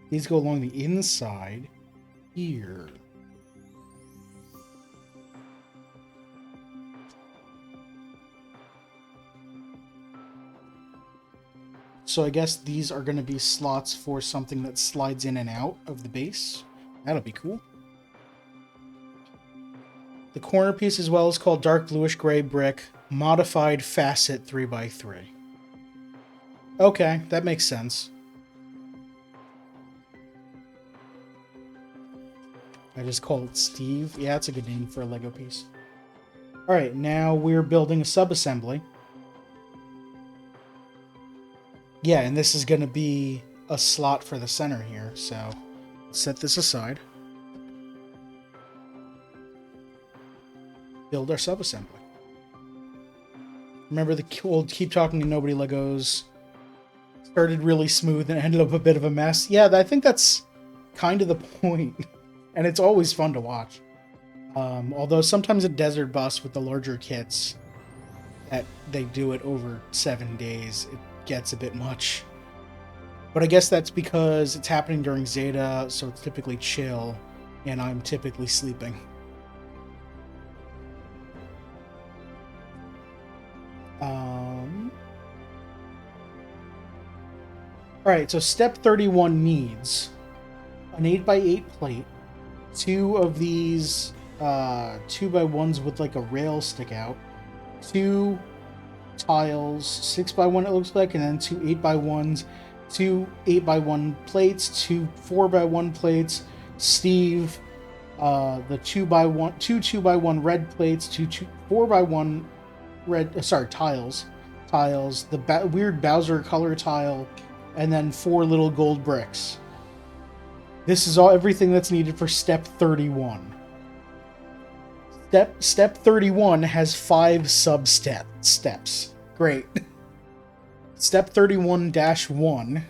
These go along the inside here. So I guess these are going to be slots for something that slides in and out of the base. That'll be cool. The corner piece as well is called dark bluish gray brick, modified facet 3x3. Okay, that makes sense. I just call it Steve. Yeah, that's a good name for a Lego piece. Alright, now we're building a sub-assembly. Yeah, and this is going to be a slot for the center here, so set this aside. Build our sub-assembly. Remember the old Keep Talking and Nobody Legos started really smooth and ended up a bit of a mess? Yeah, I think that's kind of the point, and it's always fun to watch. Although sometimes at Desert Bus with the larger kits, that they do it over 7 days, it gets a bit much. But I guess that's because it's happening during Zeta, so it's typically chill, and I'm typically sleeping. Alright, so step 31 needs an 8x8 plate, 2 of these 2x1s with like a rail stick out, 2 tiles, 6x1 it looks like, and then 2 8x1s, 2 8x1 plates, 2 4x1 plates, Steve, the 2x1, 2 2x1 red plates, 2 4x1 red, tiles, the weird Bowser color tile, and then 4 little gold bricks. This is everything that's needed for step 31. Step 31 has 5 steps. Great. Step 31-1.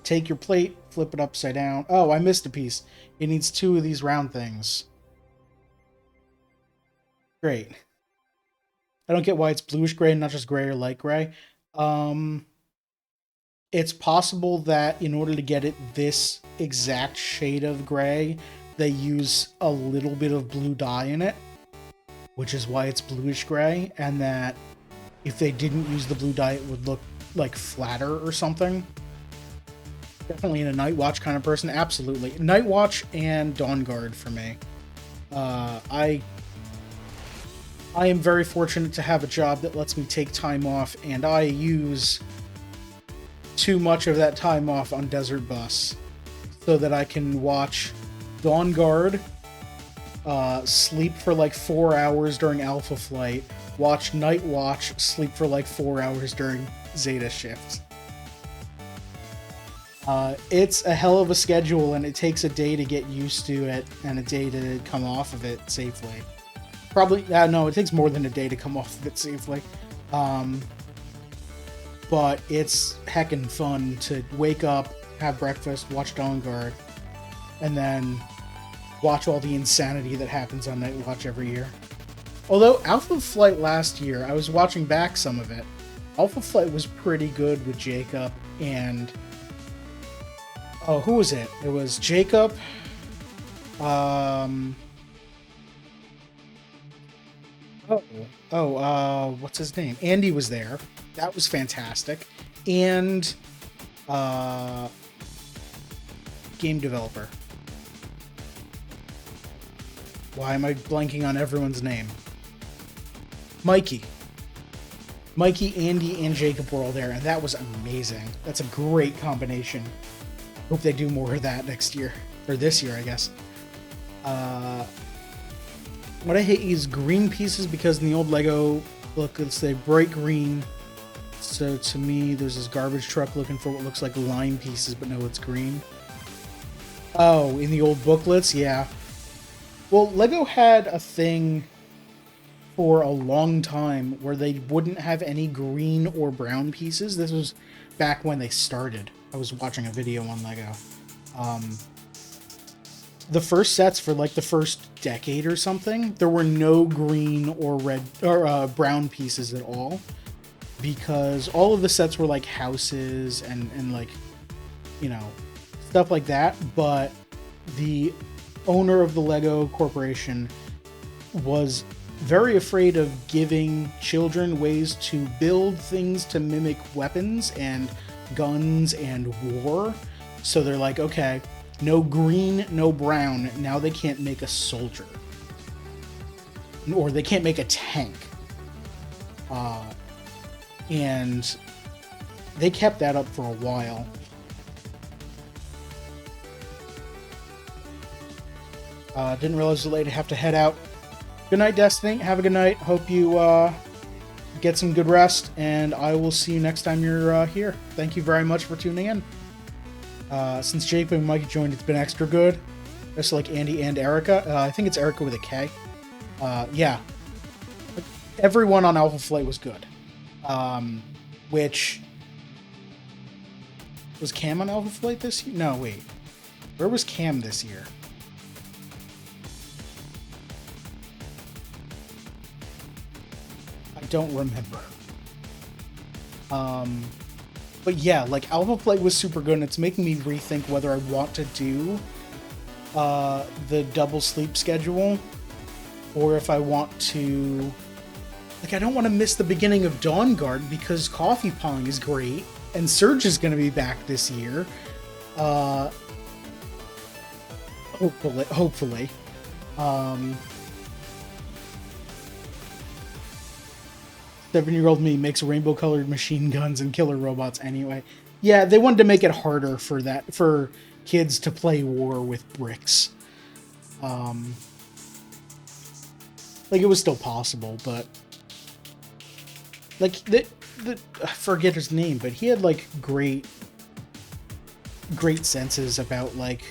Take your plate, flip it upside down. Oh, I missed a piece. It needs 2 of these round things. Great. I don't get why it's bluish gray and not just gray or light gray. It's possible that in order to get it this exact shade of gray, they use a little bit of blue dye in it, which is why it's bluish gray, and that if they didn't use the blue dye, it would look like flatter or something. Definitely in a Night Watch kind of person. Absolutely. Night Watch and Dawn Guard for me. I am very fortunate to have a job that lets me take time off, and I use too much of that time off on Desert Bus so that I can watch Dawn Guard, sleep for like 4 hours during Alpha Flight, watch Night Watch, sleep for like 4 hours during Zeta Shift. It's a hell of a schedule, and it takes a day to get used to it and a day to come off of it safely. Probably, no, it takes more than a day to come off of it safely. But it's heckin' fun to wake up, have breakfast, watch Dawn Guard, and then watch all the insanity that happens on Night Watch every year. Although Alpha Flight last year, I was watching back some of it. Alpha Flight was pretty good with Jacob and Oh, who was it? It was Jacob. Um. What's his name? Andy was there. That was fantastic. And uh, game developer. Why am I blanking on everyone's name? Mikey. Mikey, Andy, and Jacob were all there, and that was amazing. That's a great combination. Hope they do more of that next year. Or this year, I guess. What I hate is green pieces, because in the old Lego, look, it's a bright green. So to me, there's this garbage truck looking for what looks like lime pieces, but no, it's green. Oh, in the old booklets? Yeah. Well, Lego had a thing for a long time where they wouldn't have any green or brown pieces. This was back when they started. I was watching a video on Lego. The first sets for like the first decade or something, there were no green or red or brown pieces at all, because all of the sets were like houses and like, you know, stuff like that. But the owner of the Lego Corporation was very afraid of giving children ways to build things to mimic weapons and guns and war. So they're like, okay, no green, no brown. Now they can't make a soldier. Or they can't make a tank. And they kept that up for a while. Didn't realize it was late. I have to head out. Good night, Destiny. Have a good night. Hope you get some good rest, and I will see you next time you're here. Thank you very much for tuning in. Since Jake and Mikey joined, it's been extra good. Just like Andy and Erica. I think it's Erica with a K. Yeah. Everyone on Alpha Flight was good. Which... Was Cam on Alpha Flight this year? No, wait. Where was Cam this year? I don't remember. But yeah, like Alpha Flight was super good, and it's making me rethink whether I want to do the double sleep schedule, or if I want to... Like, I don't want to miss the beginning of Dawn Guard, because Coffee Pong is great, and Surge is going to be back this year. Hopefully. 7-year-old me makes rainbow-colored machine guns and killer robots anyway. Yeah, they wanted to make it harder for kids to play war with bricks. Like, it was still possible, but... Like, I forget his name, but he had, like, great senses about, like,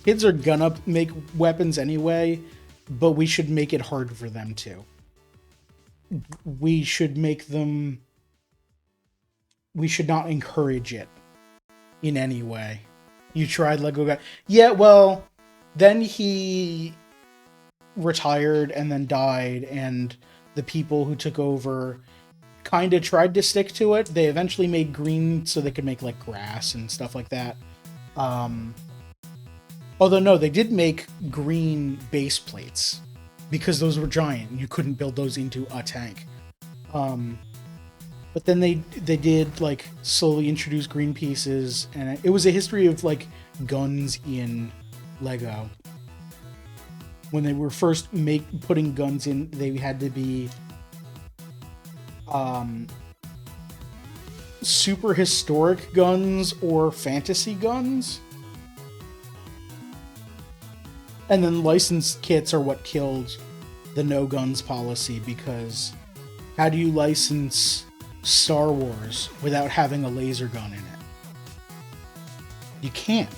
kids are gonna make weapons anyway, but we should make it hard for them to. We should not encourage it in any way. You tried Lego guy. Yeah, well, then he retired and then died, and the people who took over kind of tried to stick to it. They eventually made green so they could make like grass and stuff like that. Although no, they did make green base plates because those were giant and you couldn't build those into a tank. But then they did like slowly introduce green pieces, and it was a history of like guns in Lego. When they were first putting guns in, they had to be super historic guns or fantasy guns. And then licensed kits are what killed the no guns policy, because how do you license Star Wars without having a laser gun in it? You can't.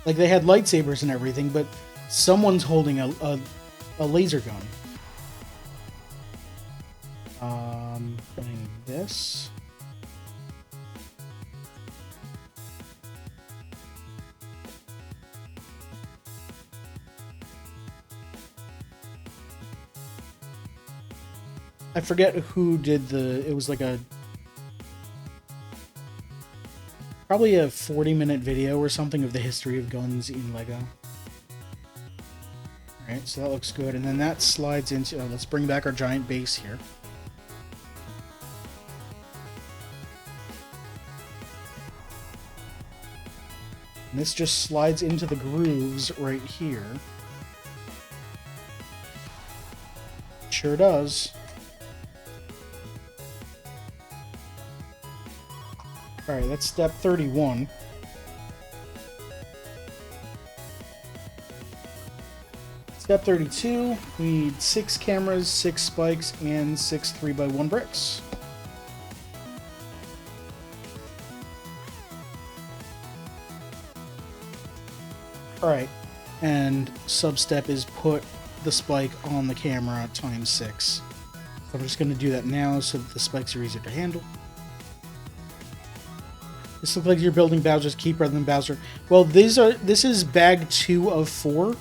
Like, they had lightsabers and everything, but someone's holding a laser gun. Putting this. I forget who did it was like a probably a 40-minute video or something of the history of guns in LEGO. Alright, so that looks good. And then that slides into... let's bring back our giant base here. And this just slides into the grooves right here. Sure does. Alright, that's step 31. Step 32, we need 6 cameras, 6 spikes, and 6 3x1 bricks. Alright, and sub-step is put the spike on the camera times 6. So I'm just going to do that now so that the spikes are easier to handle. This looks like you're building Bowser's Keep rather than Bowser. Well, this is bag 2 of 4.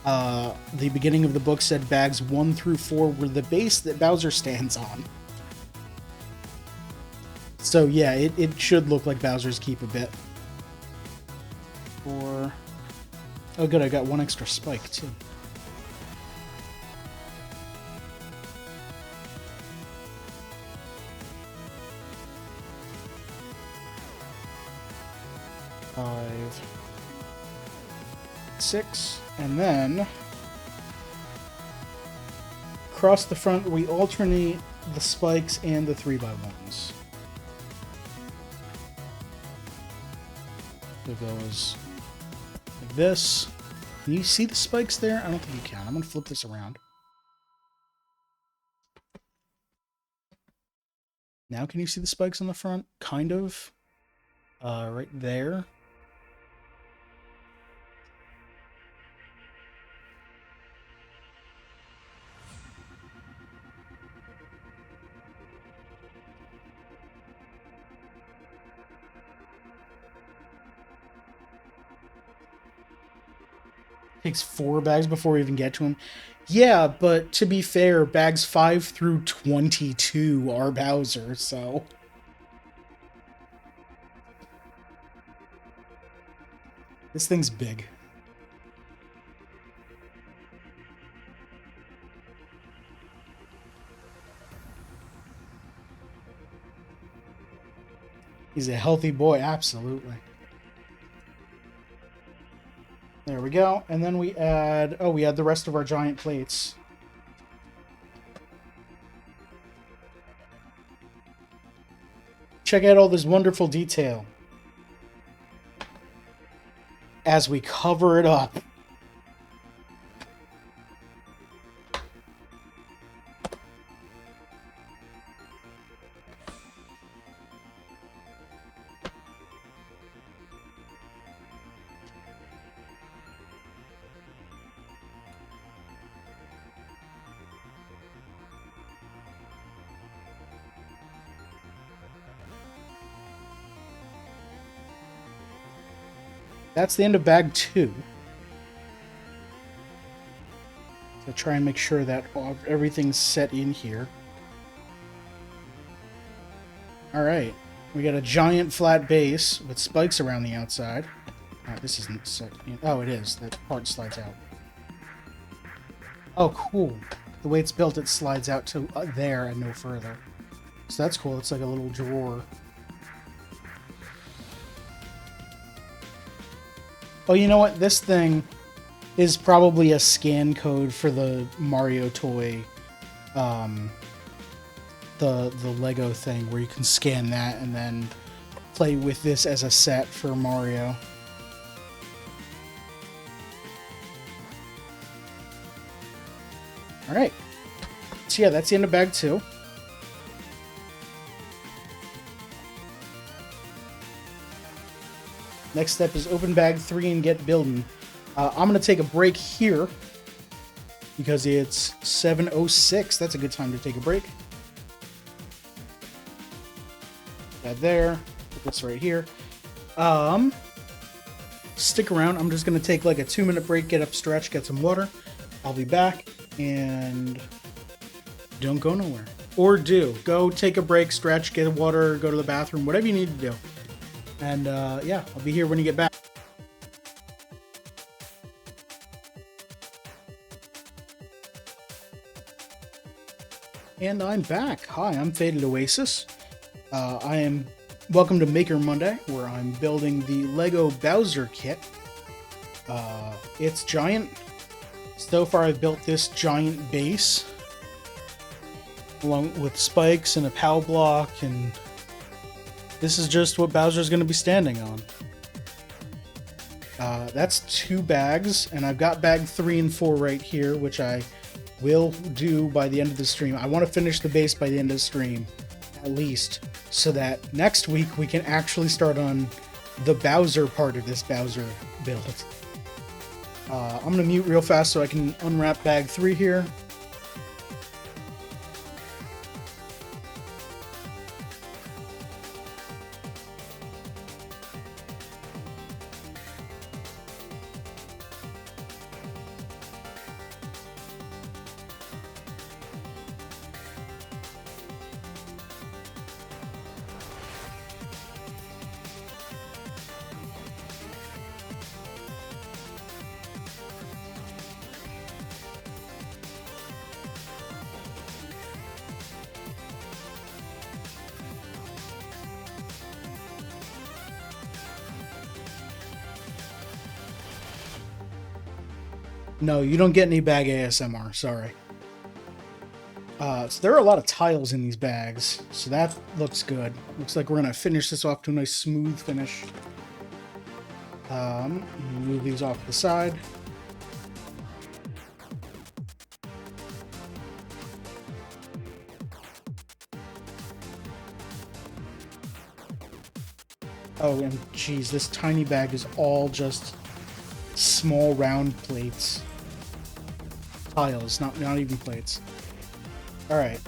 The beginning of the book said bags 1 through 4 were the base that Bowser stands on. So yeah, it should look like Bowser's Keep a bit. Or... oh good, I got 1 extra spike too. Five, 6, and then across the front we alternate the spikes and the 3x1s. So it goes like this. Can you see the spikes there? I don't think you can. I'm going to flip this around. Now can you see the spikes on the front? Kind of. Right there. Takes 4 bags before we even get to him. Yeah, but to be fair, bags 5 through 22 are Bowser, so... this thing's big. He's a healthy boy, absolutely. There we go. And then we add... oh, we add the rest of our giant plates. Check out all this wonderful detail. As we cover it up. That's the end of bag 2. So try and make sure that everything's set in here. Alright, we got a giant flat base with spikes around the outside. Alright, this isn't set in. Oh, it is. That part slides out. Oh, cool. The way it's built, it slides out to there and no further. So that's cool. It's like a little drawer. Oh, you know what? This thing is probably a scan code for the Mario toy, the Lego thing, where you can scan that and then play with this as a set for Mario. Alright. So yeah, that's the end of bag 2. Next step is open bag 3 and get building. I'm going to take a break here because it's 7:06. That's a good time to take a break. That there. Put this right here. Stick around. I'm just going to take like a 2-minute break, get up, stretch, get some water. I'll be back, and don't go nowhere. Or do. Go take a break, stretch, get water, go to the bathroom, whatever you need to do. And yeah, I'll be here when you get back. And I'm back. Hi, I'm Faded Oasis. I am welcome to Maker Monday, where I'm building the Lego Bowser kit. It's giant. So far, I've built this giant base, along with spikes and a POW block, and this is just what Bowser's going to be standing on. That's 2 bags, and I've got bag 3 and 4 right here, which I will do by the end of the stream. I want to finish the base by the end of the stream, at least, so that next week we can actually start on the Bowser part of this Bowser build. I'm going to mute real fast so I can unwrap bag 3 here. No, you don't get any bag ASMR, sorry. So there are a lot of tiles in these bags, so that looks good. Looks like we're gonna finish this off to a nice smooth finish. Move these off to the side. Oh, and geez, this tiny bag is all just small round plates. Tiles, not even plates. Alright.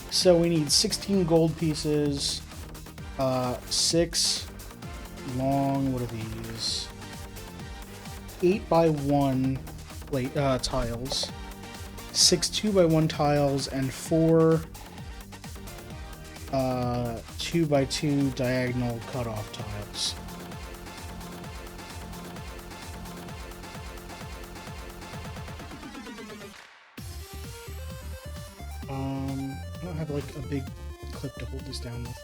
So we need 16 gold pieces, 6 long, what are these? 8x1 plate, tiles, 6 2x1 tiles, and 4 2x2 diagonal cutoff tiles. I don't have like a big clip to hold this down with.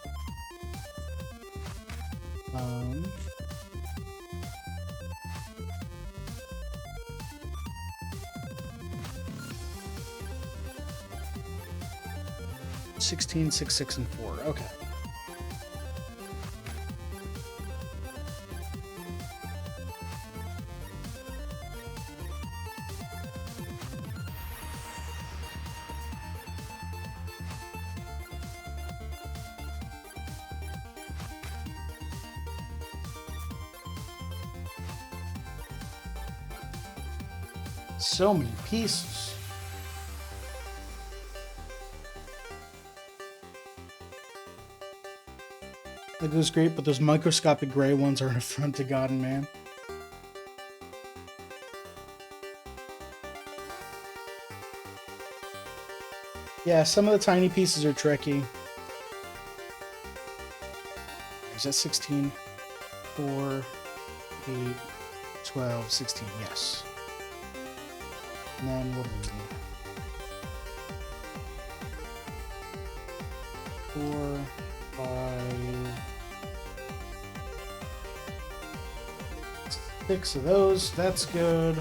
16, 6, 6, and 4. Okay. So many pieces. That goes great, but those microscopic gray ones are an affront to God and man. Yeah, some of the tiny pieces are tricky. Is that 16? 4, 8, 12, 16, yes. And then what do we need? 4, 5, 6 of those, that's good.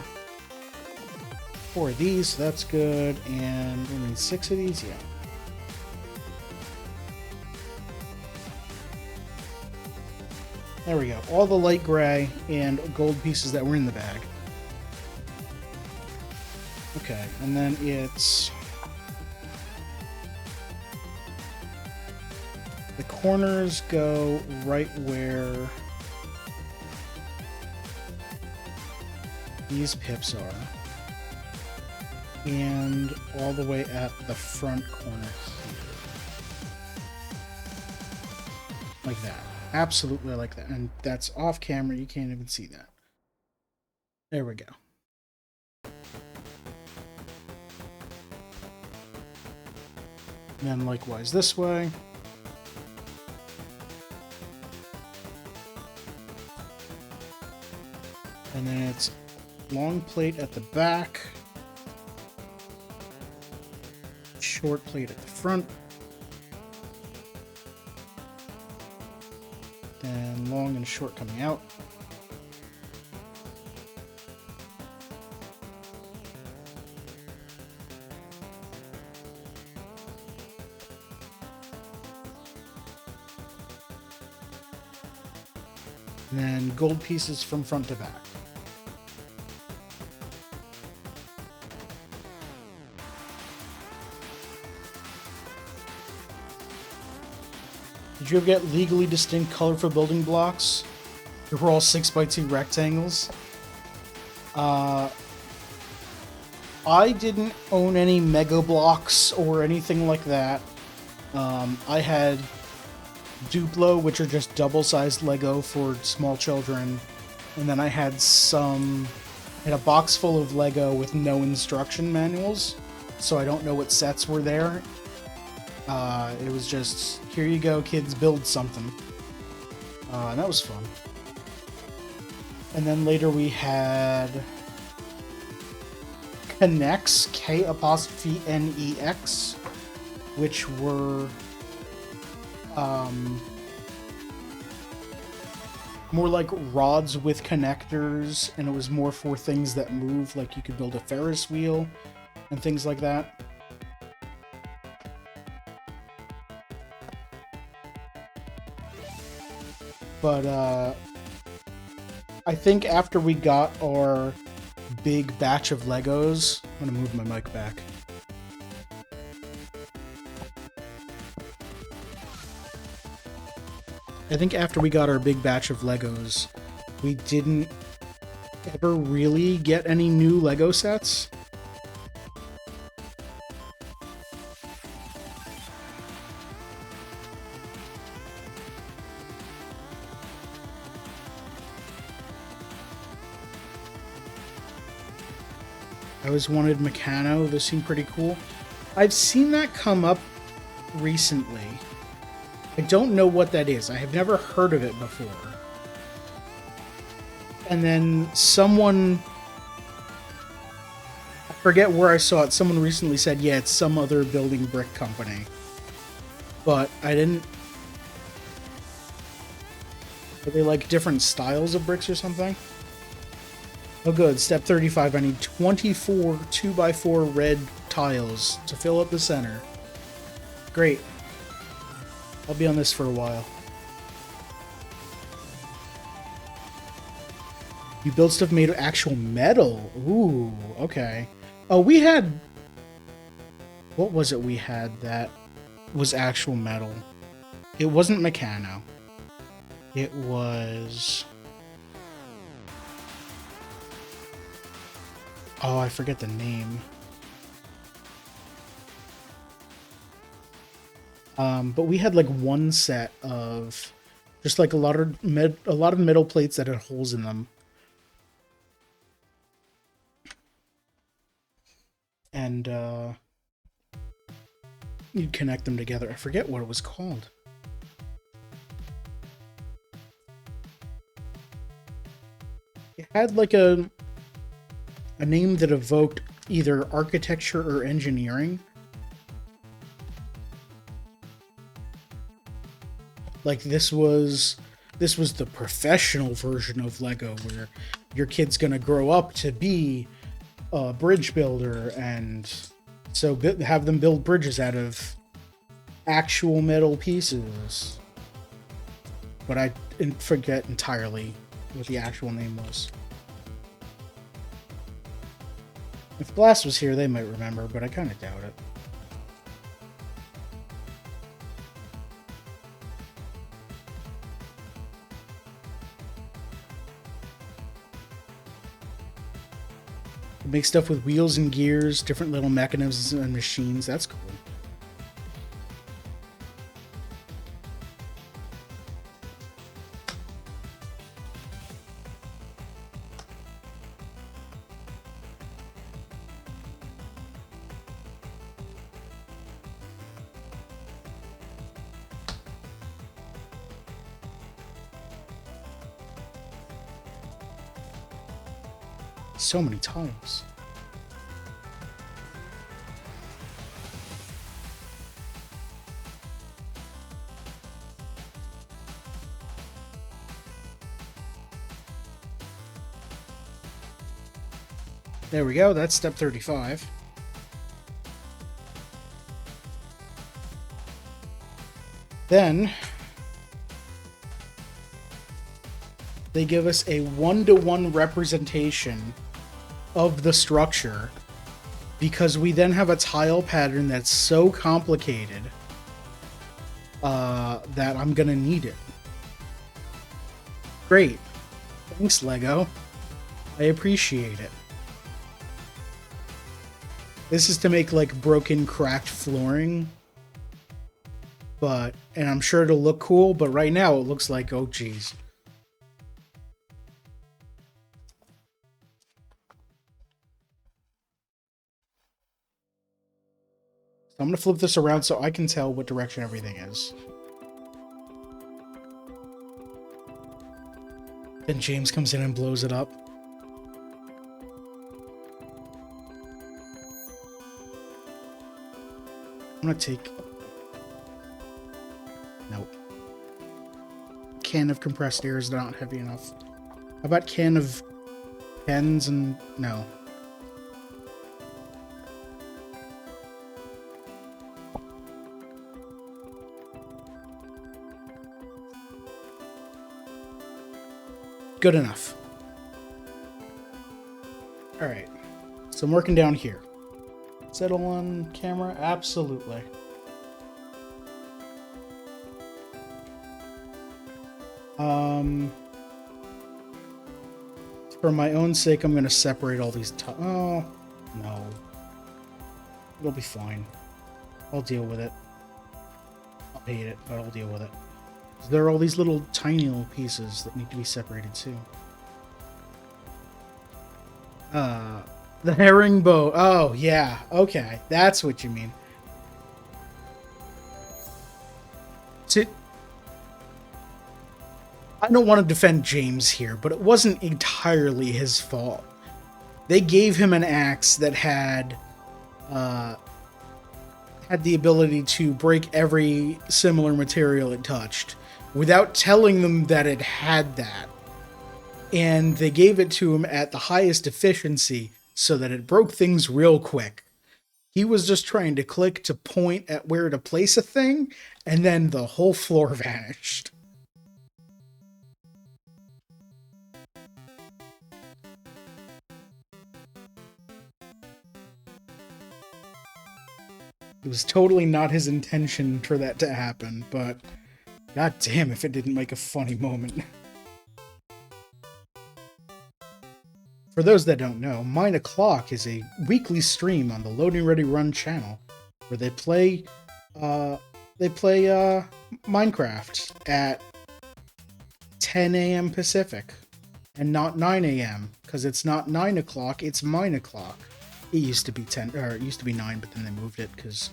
4 of these, that's good. And we need 6 of these, yeah. There we go. All the light gray and gold pieces that were in the bag. Okay, and then it's the corners go right where these pips are, and all the way at the front corner here. Like that. Absolutely like that. And that's off camera, you can't even see that. There we go. And then likewise this way. And then it's long plate at the back, short plate at the front, then long and short coming out. And then gold pieces from front to back. Did you ever get legally distinct colorful building blocks? They were all 6x2 rectangles. I didn't own any Mega Blocks or anything like that. I had Duplo, which are just double-sized Lego for small children, and then I had a box full of Lego with no instruction manuals, so I don't know what sets were there. It was just, here you go, kids, build something. And that was fun. And then later we had K'NEX, K''NEX, which were more like rods with connectors, and it was more for things that move, like you could build a Ferris wheel and things like that. But I think after we got our big batch of Legos, I'm gonna move my mic back. I think after we got our big batch of Legos, we didn't ever really get any new Lego sets. I always wanted Meccano. Those seem pretty cool. I've seen that come up recently. I don't know what that is. I have never heard of it before. And then someone, I forget where I saw it, someone recently said, yeah, it's some other building brick company. But I didn't... Are they like different styles of bricks or something? Oh good, step 35, I need 24 2x4 red tiles to fill up the center. Great. I'll be on this for a while. You build stuff made of actual metal. Ooh, okay. Oh, we had... What was it we had that was actual metal? It wasn't Meccano. It was... Oh, I forget the name. But we had like one set of just like a lot of metal plates that had holes in them. And you'd connect them together. I forget what it was called. It had like a name that evoked either architecture or engineering. Like this was the professional version of Lego, where your kid's gonna grow up to be a bridge builder, and so have them build bridges out of actual metal pieces. But I forget entirely what the actual name was. If Glass was here, they might remember, but I kind of doubt it. Make stuff with wheels and gears, different little mechanisms and machines. That's cool. So many tiles. There we go, that's step 35. Then they give us a 1-to-1 representation of the structure, because we then have a tile pattern that's so complicated that I'm gonna need it. Great. Thanks, Lego. I appreciate it. This is to make like broken, cracked flooring. And I'm sure it'll look cool, but right now it looks like, oh geez. So I'm gonna flip this around so I can tell what direction everything is. Then James comes in and blows it up. I'm gonna take... Nope. Can of compressed air is not heavy enough. How about can of pens and... No. Good enough. Alright. So I'm working down here. Settle on camera? Absolutely. For my own sake, I'm going to separate all these oh, no. It'll be fine. I'll deal with it. I'll hate it, but I'll deal with it. There are all these little tiny little pieces that need to be separated too. The herringbone. Oh, yeah. Okay. That's what you mean. I don't want to defend James here, but it wasn't entirely his fault. They gave him an axe that had the ability to break every similar material it touched without telling them that it had that. And they gave it to him at the highest efficiency so that it broke things real quick. He was just trying to click to point at where to place a thing, and then the whole floor vanished. It was totally not his intention for that to happen, but god damn if it didn't make a funny moment. For those that don't know, Mine O'Clock is a weekly stream on the Loading Ready Run channel where they play Minecraft at 10 a.m. Pacific and not 9 a.m. because it's not 9 o'clock, it's Mine O'Clock. It used to be 10, or it used to be 9, but then they moved it because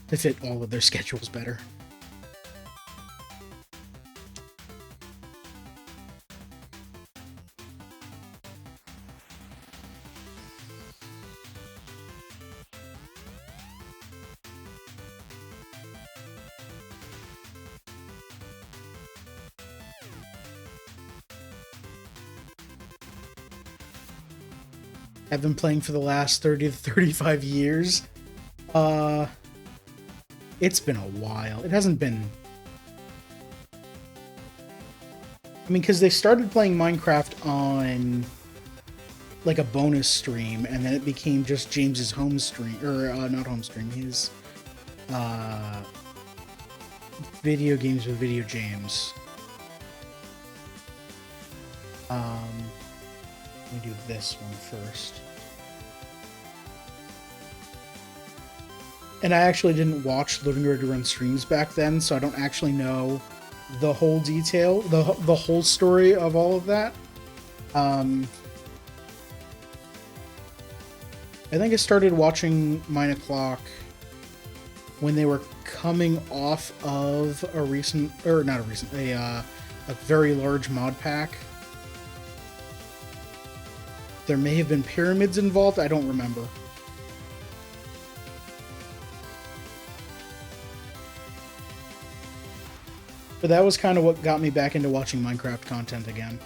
to fit all of their schedules better. I've been playing for the last 30 to 35 years. It's been a while. It hasn't been... I mean, because they started playing Minecraft on like a bonus stream, and then it became just James's home stream, or not home stream, his video games with Video James. Let me do this one first. And I actually didn't watch Loading Ready Run streams back then, so I don't actually know the whole detail, the whole story of all of that. I think I started watching Mine O'Clock when they were coming off of a recent, or not a recent, a very large mod pack. There may have been pyramids involved. I don't remember. But that was kind of what got me back into watching Minecraft content again.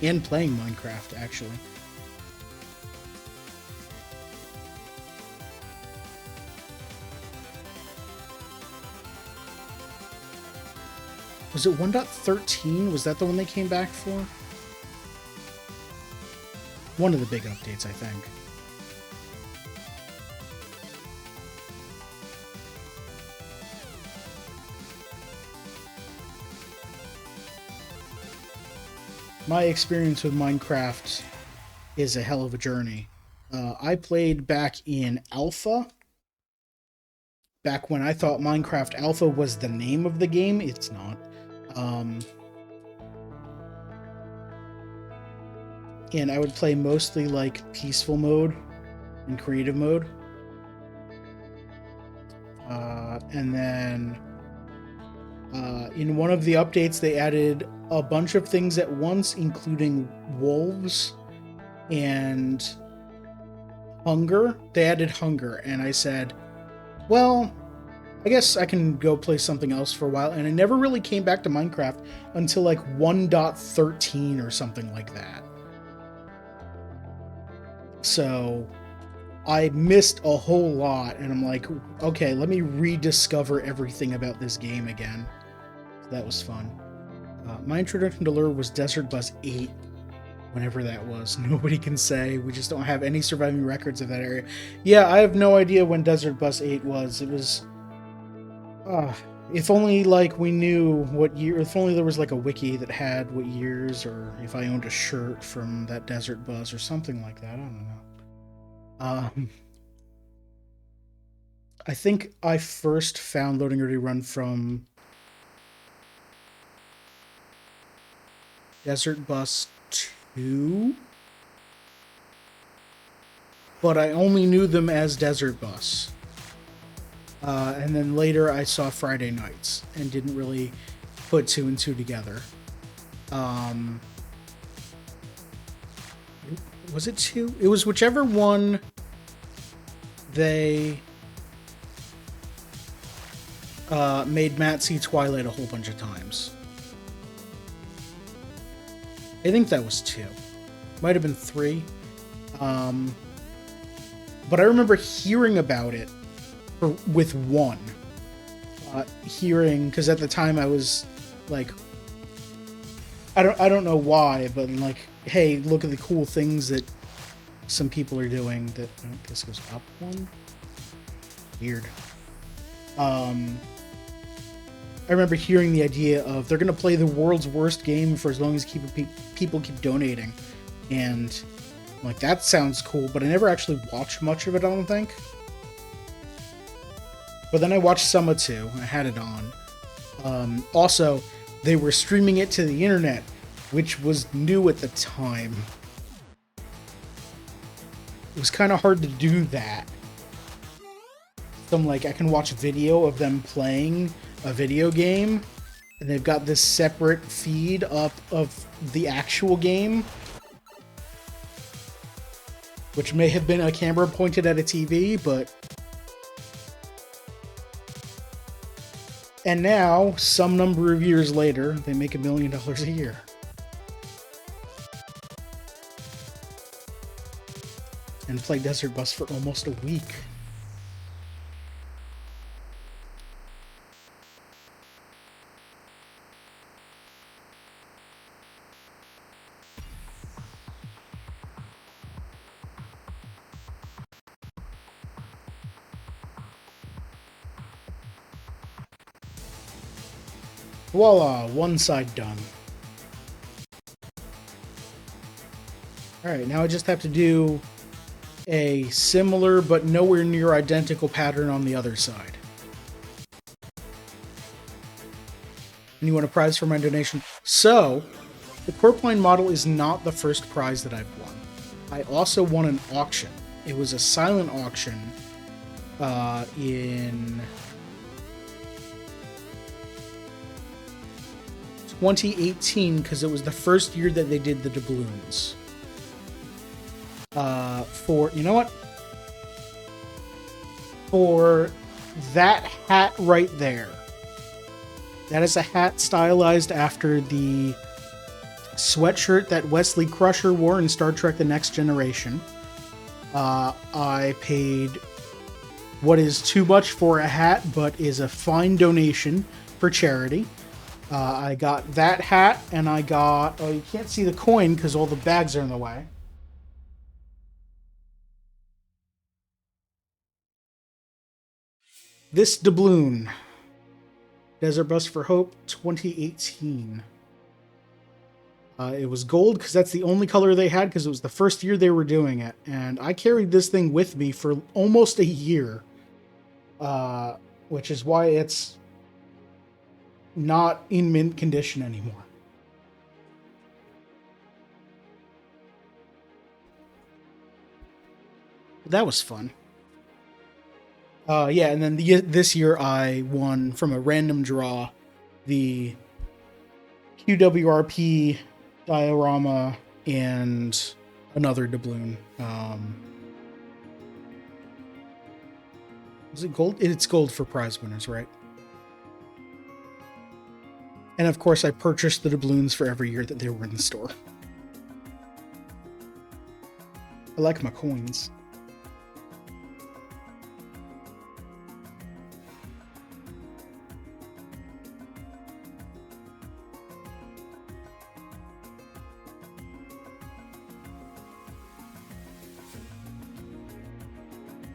And playing Minecraft, actually. Was it 1.13? Was that the one they came back for? One of the big updates, I think. My experience with Minecraft is a hell of a journey. I played back in Alpha. Back when I thought Minecraft Alpha was the name of the game. It's not. And I would play mostly like peaceful mode and creative mode. And then in one of the updates, they added a bunch of things at once, including wolves and hunger. They added hunger, and I said, well, I guess I can go play something else for a while. And I never really came back to Minecraft until like 1.13 or something like that. So I missed a whole lot, and I'm like, okay, let me rediscover everything about this game again. So that was fun. My introduction to Lure was Desert Bus 8, whenever that was. Nobody can say. We just don't have any surviving records of that area. Yeah, I have no idea when Desert Bus 8 was. It was... if only, like, we knew what year... If only there was, like, a wiki that had what years, or if I owned a shirt from that Desert Bus or something like that. I don't know. I think I first found Loading Ready Run from Desert Bus 2, but I only knew them as Desert Bus. And then later I saw Friday Nights and didn't really put two and two together. Was it 2? It was whichever one they made Matt see Twilight a whole bunch of times. I think that was 2. Might have been 3. But I remember hearing about it with 1. Hearing, because at the time I was like, I don't know why, but like, hey, look at the cool things that some people are doing. That this goes up 1. Weird. I remember hearing the idea of they're gonna play the world's worst game for as long as people keep donating, and I'm like, that sounds cool. But I never actually watched much of it, I don't think. But then I watched Summer 2. I had it on. Also, they were streaming it to the internet, which was new at the time. It was kind of hard to do that. So I'm like, I can watch video of them playing a video game, and they've got this separate feed up of the actual game, which may have been a camera pointed at a TV, but... And now, some number of years later, they make $1 million a year. And play Desert Bus for almost a week. Voila, one side done. Alright, now I just have to do a similar but nowhere near identical pattern on the other side. And you want a prize for my donation? So, the Corpline model is not the first prize that I've won. I also won an auction. It was a silent auction in 2018 because it was the first year that they did the doubloons. For, you know what? For that hat right there. That is a hat stylized after the sweatshirt that Wesley Crusher wore in Star Trek The Next Generation. I paid what is too much for a hat, but is a fine donation for charity. I got that hat, and I got... Oh, you can't see the coin because all the bags are in the way. This doubloon. Desert Bus for Hope 2018. It was gold because that's the only color they had because it was the first year they were doing it. And I carried this thing with me for almost a year. Which is why it's not in mint condition anymore. That was fun. Yeah, and then this year I won from a random draw the QWRP diorama and another doubloon. Is it gold? It's gold for prize winners, right? And of course I purchased the doubloons for every year that they were in the store. I like my coins.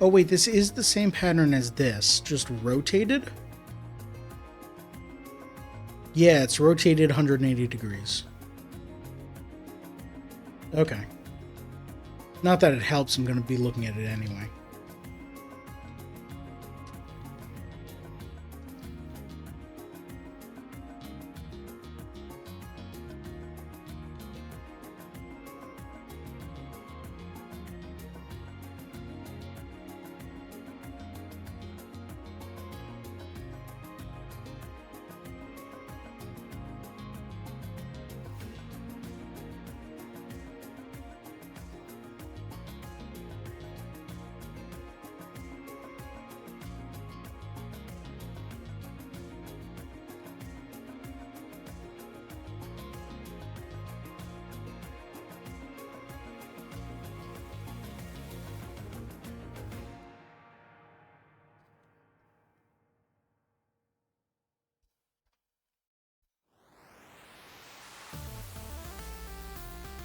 Oh wait, this is the same pattern as this, just rotated? Yeah, it's rotated 180 degrees. Okay. Not that it helps, I'm going to be looking at it anyway.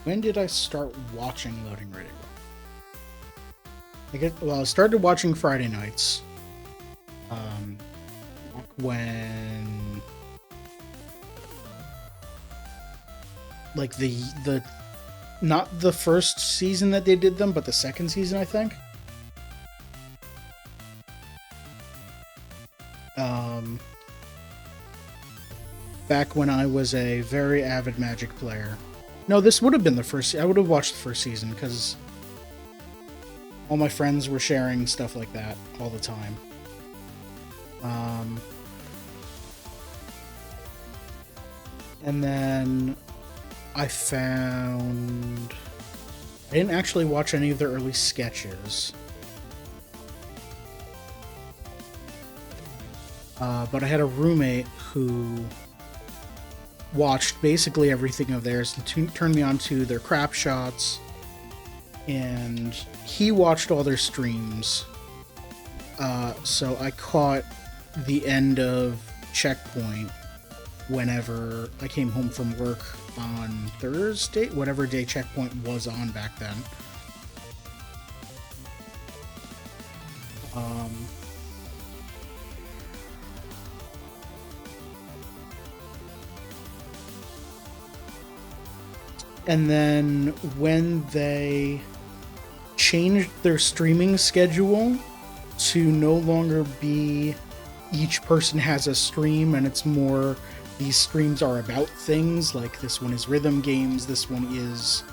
When did I start watching Loading Ready Room? I started watching Friday nights. When like the not the first season that they did them, but the second season, I think. Back when I was a very avid Magic player. No, this would have been the first... I would have watched the first season, because all my friends were sharing stuff like that all the time. And then I found... I didn't actually watch any of their early sketches. But I had a roommate who watched basically everything of theirs and turned me on to their crap shots, and he watched all their streams. So I caught the end of Checkpoint whenever I came home from work on Thursday, whatever day Checkpoint was on back then. And then when they changed their streaming schedule to no longer be each person has a stream, and it's more these streams are about things, like this one is rhythm games, this one is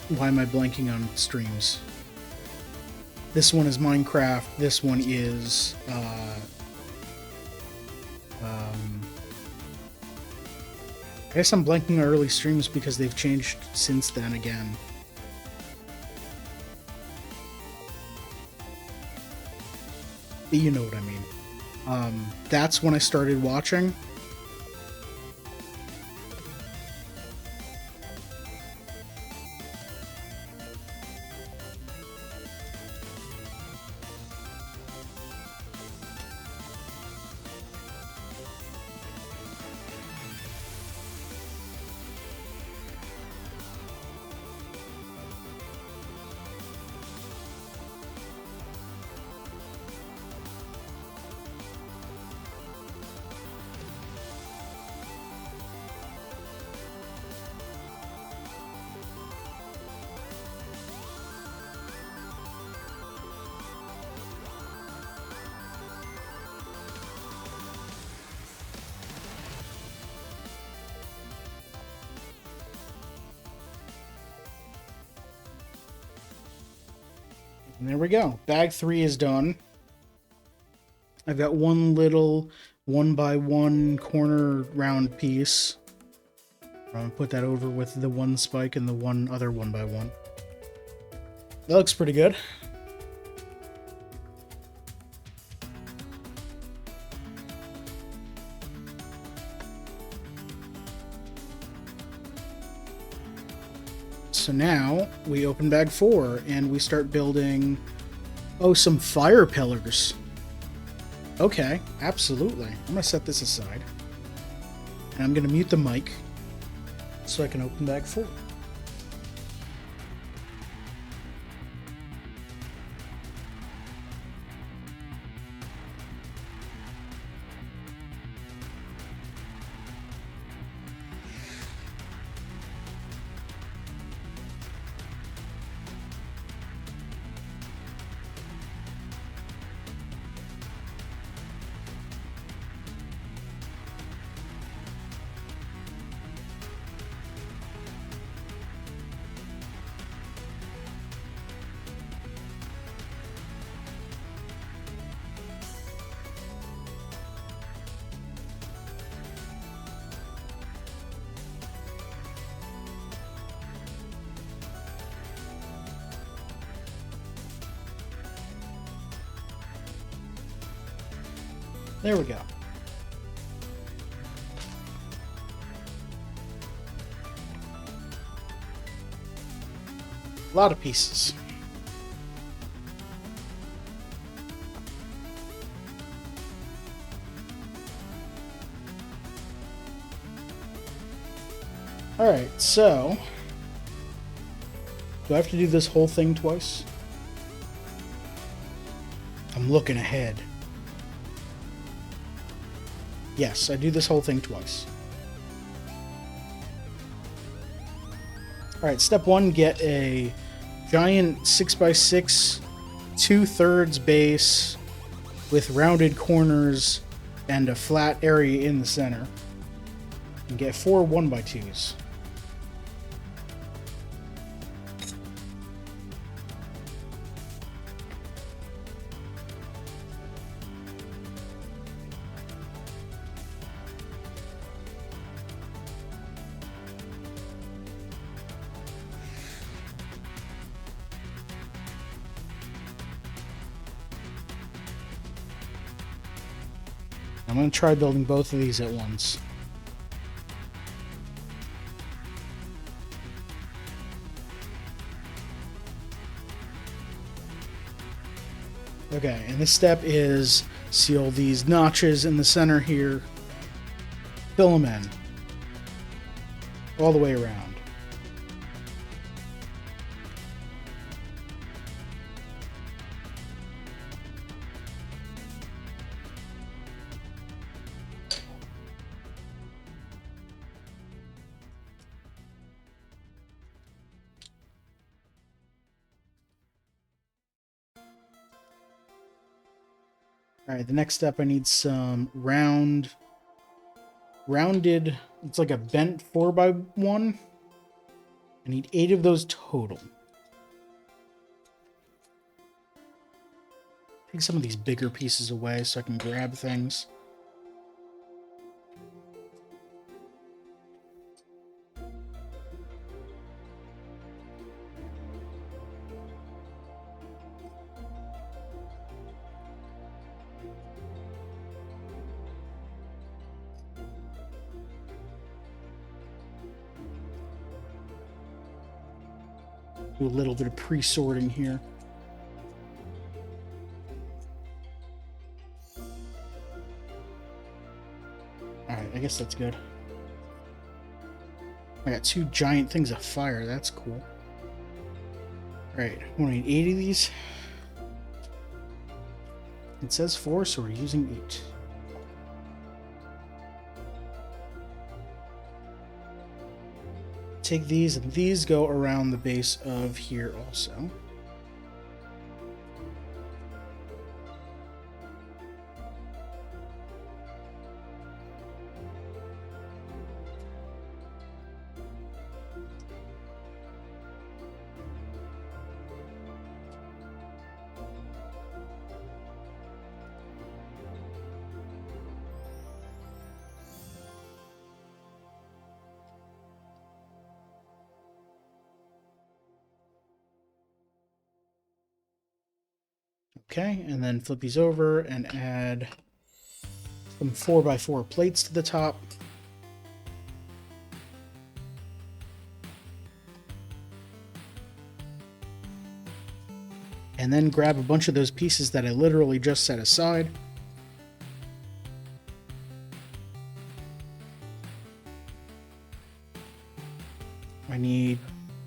why am I blanking on streams? This one is Minecraft, this one is I guess I'm blanking on early streams because they've changed since then again. You know what I mean. That's when I started watching. And there we go. Bag 3 is done. I've got one little 1x1 corner round piece. I'm going to put that over with the one spike and the one other 1x1. That looks pretty good. So now we open bag 4 and we start building, some fire pillars. Okay, absolutely. I'm going to set this aside. And I'm going to mute the mic so I can open bag 4. There we go. A lot of pieces. Alright, so... do I have to do this whole thing twice? I'm looking ahead. Yes, I do this whole thing twice. Alright, step 1, get a giant 6x6 2/3 base with rounded corners and a flat area in the center. And get 4 1x2s. I'm going to try building both of these at once. Okay, and this step is seal these notches in the center here. Fill them in. All the way around. Alright, the next step I need some rounded, it's like a bent 4x1. I need 8 of those total. Take some of these bigger pieces away so I can grab things. Do a little bit of pre-sorting here. Alright, I guess that's good. I got 2 giant things of fire. That's cool. Alright, we need 8 of these. It says 4, so we're using 8. Take these, and these go around the base of here also. Okay, and then flip these over and add some 4x4 plates to the top. And then grab a bunch of those pieces that I literally just set aside. I need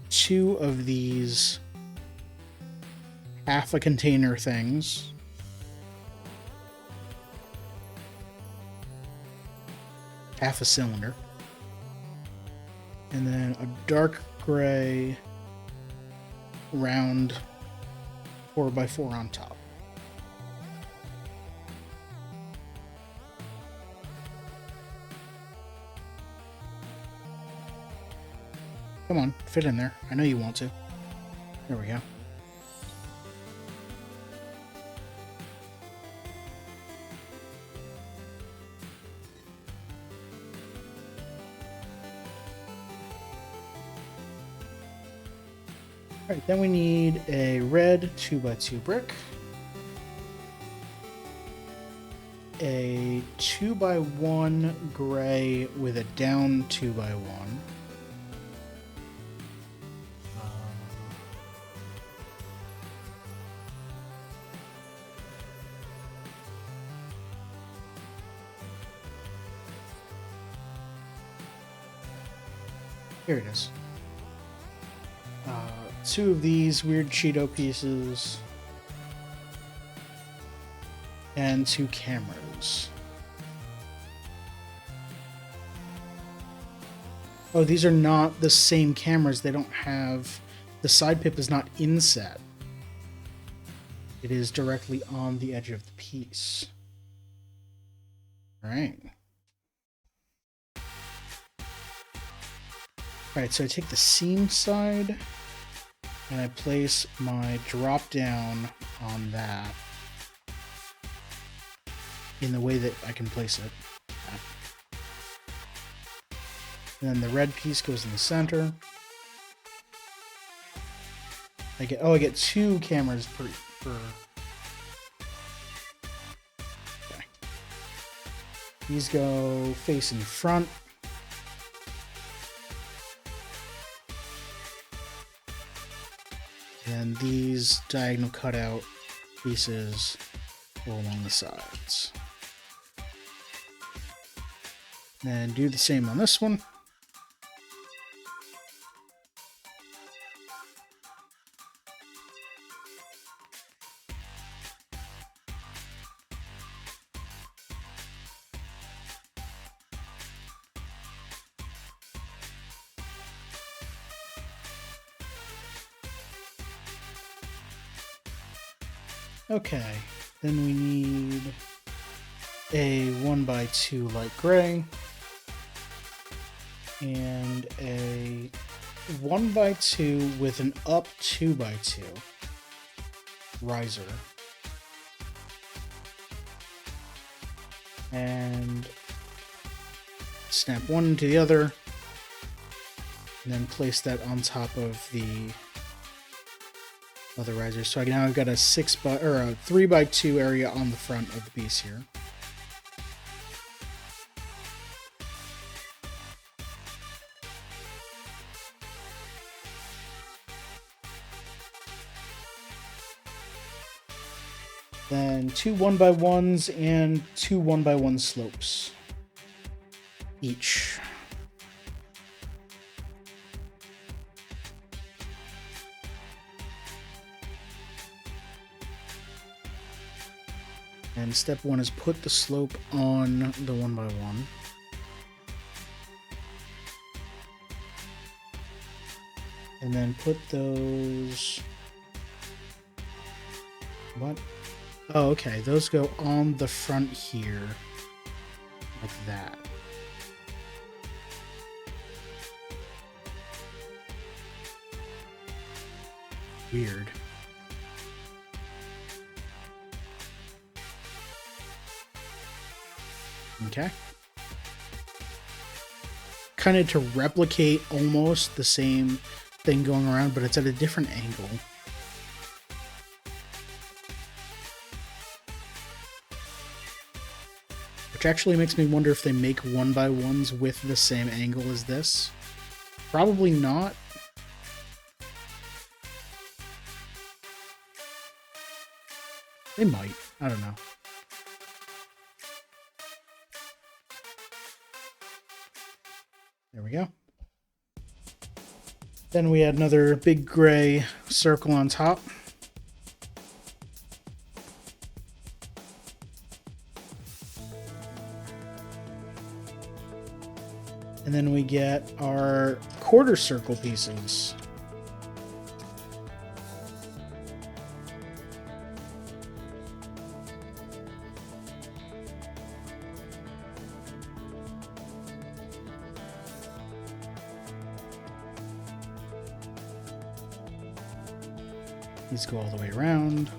2 of these half a container things. Half a cylinder. And then a dark gray round 4x4 on top. Come on, fit in there. I know you want to. There we go. Alright, then we need a red 2x2 brick, a 2x1 gray with a down 2x1, here it is. 2 of these weird Cheeto pieces, and 2 cameras. Oh, these are not the same cameras. They don't have... The side pip is not inset. It is directly on the edge of the piece. Alright. Alright, so I take the seam side, and I place my drop down on that in the way that I can place it. And then the red piece goes in the center. I get 2 cameras per okay. These go facing front. And these diagonal cutout pieces go along the sides. And do the same on this one. Okay, then we need a 1x2 light gray and a 1x2 with an up 2x2 riser. And snap one into the other, and then place that on top of the other riser. So now I've got a 3x2 area on the front of the piece here. Then 2 1x1s and 2 1x1 slopes each. And step 1 is put the slope on the 1x1. And then put those... What? Oh, okay. Those go on the front here. Like that. Weird. Okay. Kind of to replicate almost the same thing going around, but it's at a different angle. Which actually makes me wonder if they make 1x1s with the same angle as this. Probably not. They might. I don't know. There we go. Then we had another big gray circle on top. And then we get our quarter circle pieces. These go all the way around.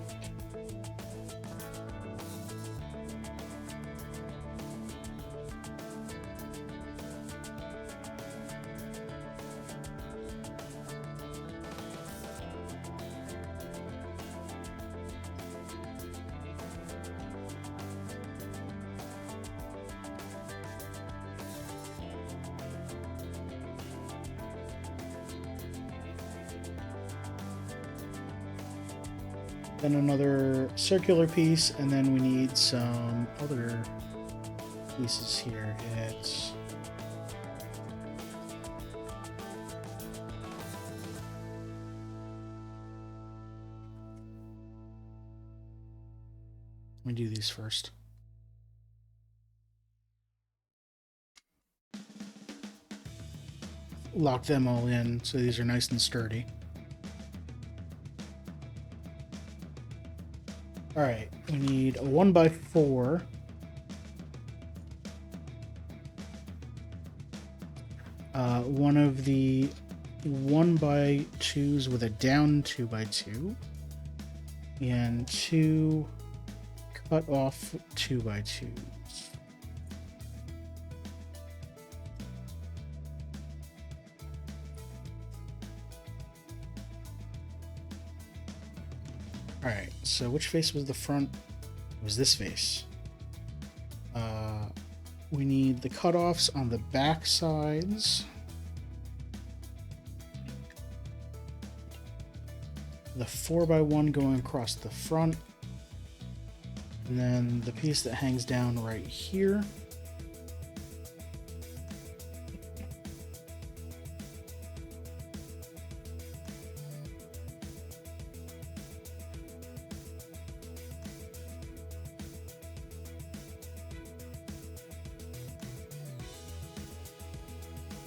Then another circular piece, and then we need some other pieces here. It's let me do these first. Lock them all in so these are nice and sturdy. Alright, we need a 1x4. One of the 1x2s with a down 2x2. And 2 cut off 2x2s. Alright, so which face was the front? It was this face. We need the cutoffs on the back sides. The 4x1 going across the front. And then the piece that hangs down right here.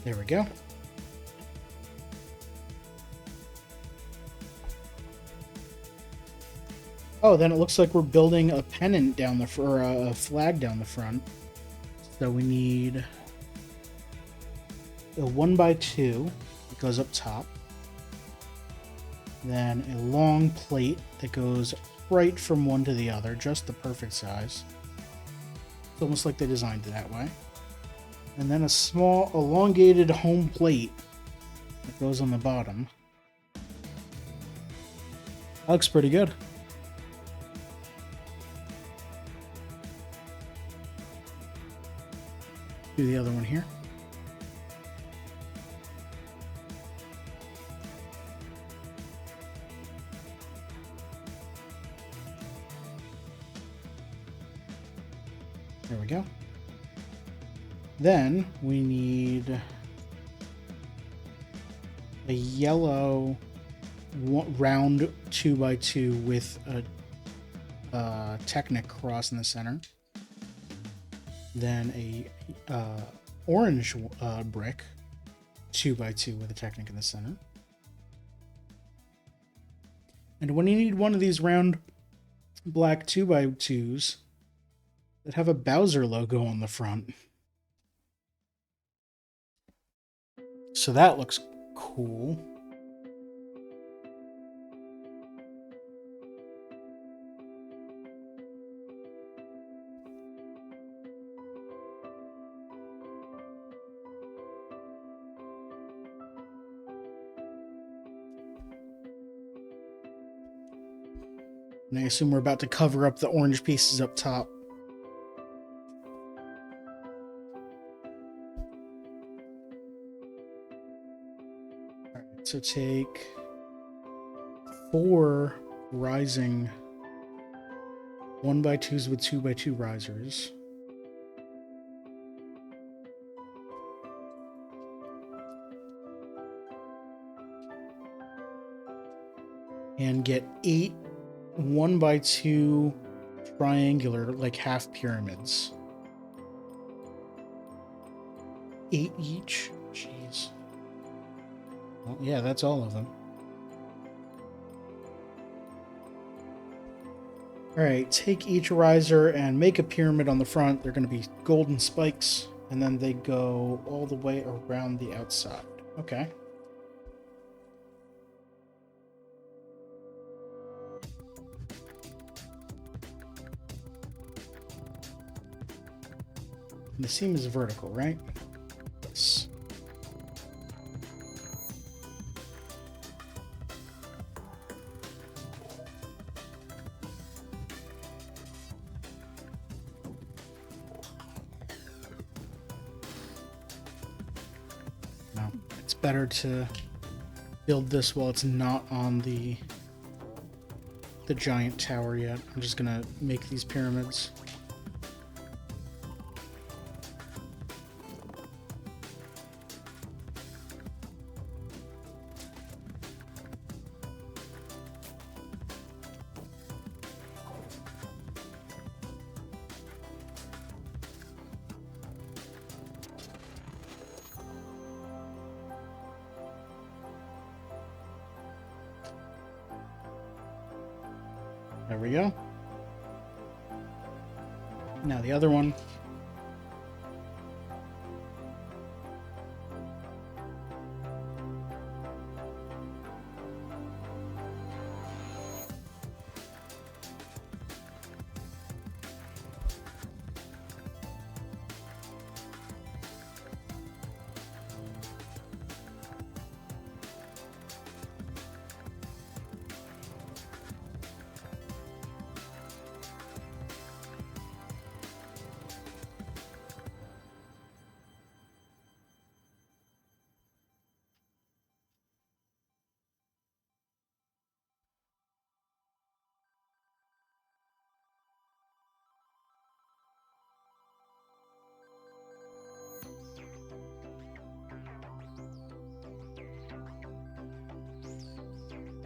There we go. Oh, then it looks like we're building a pennant down the or a flag down the front. So we need a 1x2 that goes up top. Then a long plate that goes right from one to the other, just the perfect size. It's almost like they designed it that way. And then a small elongated home plate that goes on the bottom. That looks pretty good. Do the other one here. There we go. Then we need a yellow round 2x2 with a Technic cross in the center. Then a orange brick 2x2 with a Technic in the center. And when you need one of these round black 2x2s that have a Bowser logo on the front. So that looks cool. And I assume we're about to cover up the orange pieces up top. Alright, so take 4 rising 1x2s with 2x2 risers. And get 8 1x2 triangular, like half pyramids. 8 each. Jeez. Well, yeah, that's all of them. Alright, take each riser and make a pyramid on the front. They're going to be golden spikes, and then they go all the way around the outside. Okay. And the seam is vertical, right? Yes. No, it's better to build this while it's not on the giant tower yet. I'm just gonna make these pyramids. There we go. Now the other one.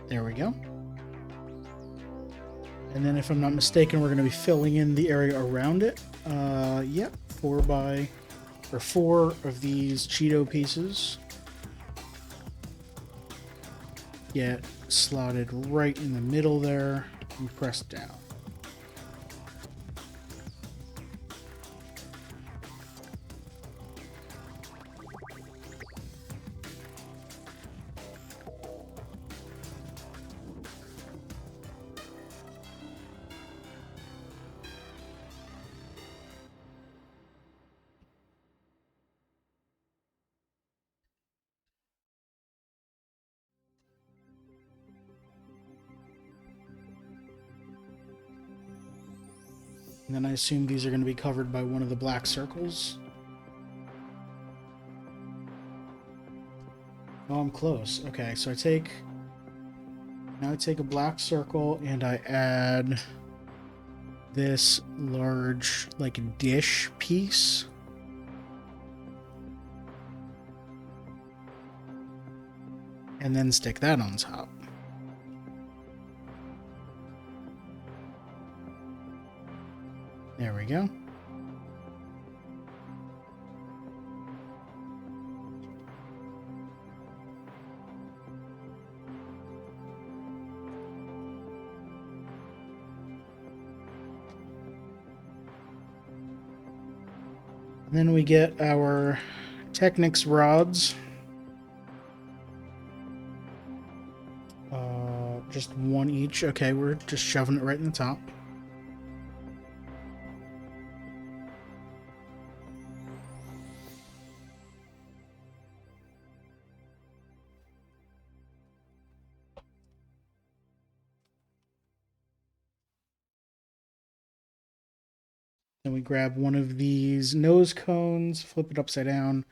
There we go. And then if I'm not mistaken, we're going to be filling in the area around it. Yep, 4 of these Cheeto pieces get slotted right in the middle there and pressed down. And then I assume these are going to be covered by one of the black circles. Oh, I'm close. Okay, so now I take a black circle and I add this large, like, dish piece. And then stick that on top. There we go. And then we get our Technics rods. Just one each. Okay, we're just shoving it right in the top. Then we grab one of these nose cones, flip it upside down,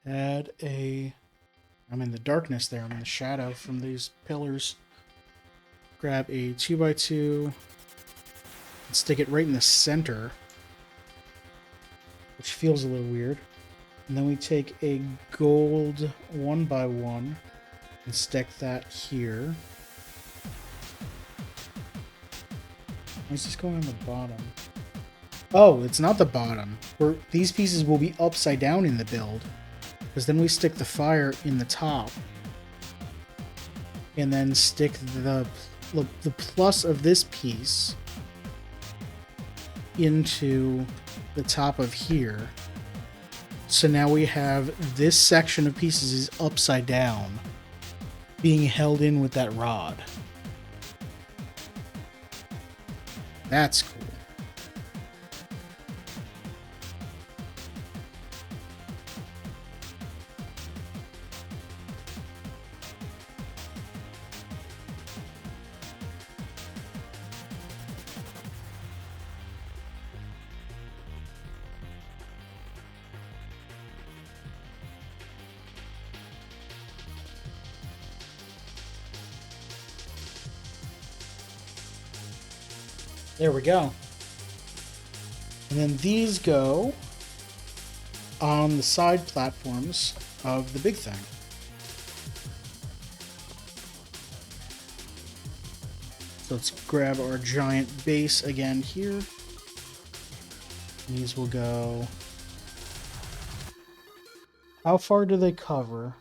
add a... I'm in the darkness there, I'm in the shadow from these pillars. Grab a 2x2 and stick it right in the center, which feels a little weird. And then we take a gold 1x1 and stick that here. Why is this going on the bottom? Oh, it's not the bottom. These pieces will be upside down in the build, because then we stick the fire in the top, and then stick the plus of this piece into the top of here. So now we have this section of pieces is upside down, being held in with that rod. That's cool. There we go. And then these go on the side platforms of the big thing. So let's grab our giant base again here. These will go... How far do they cover?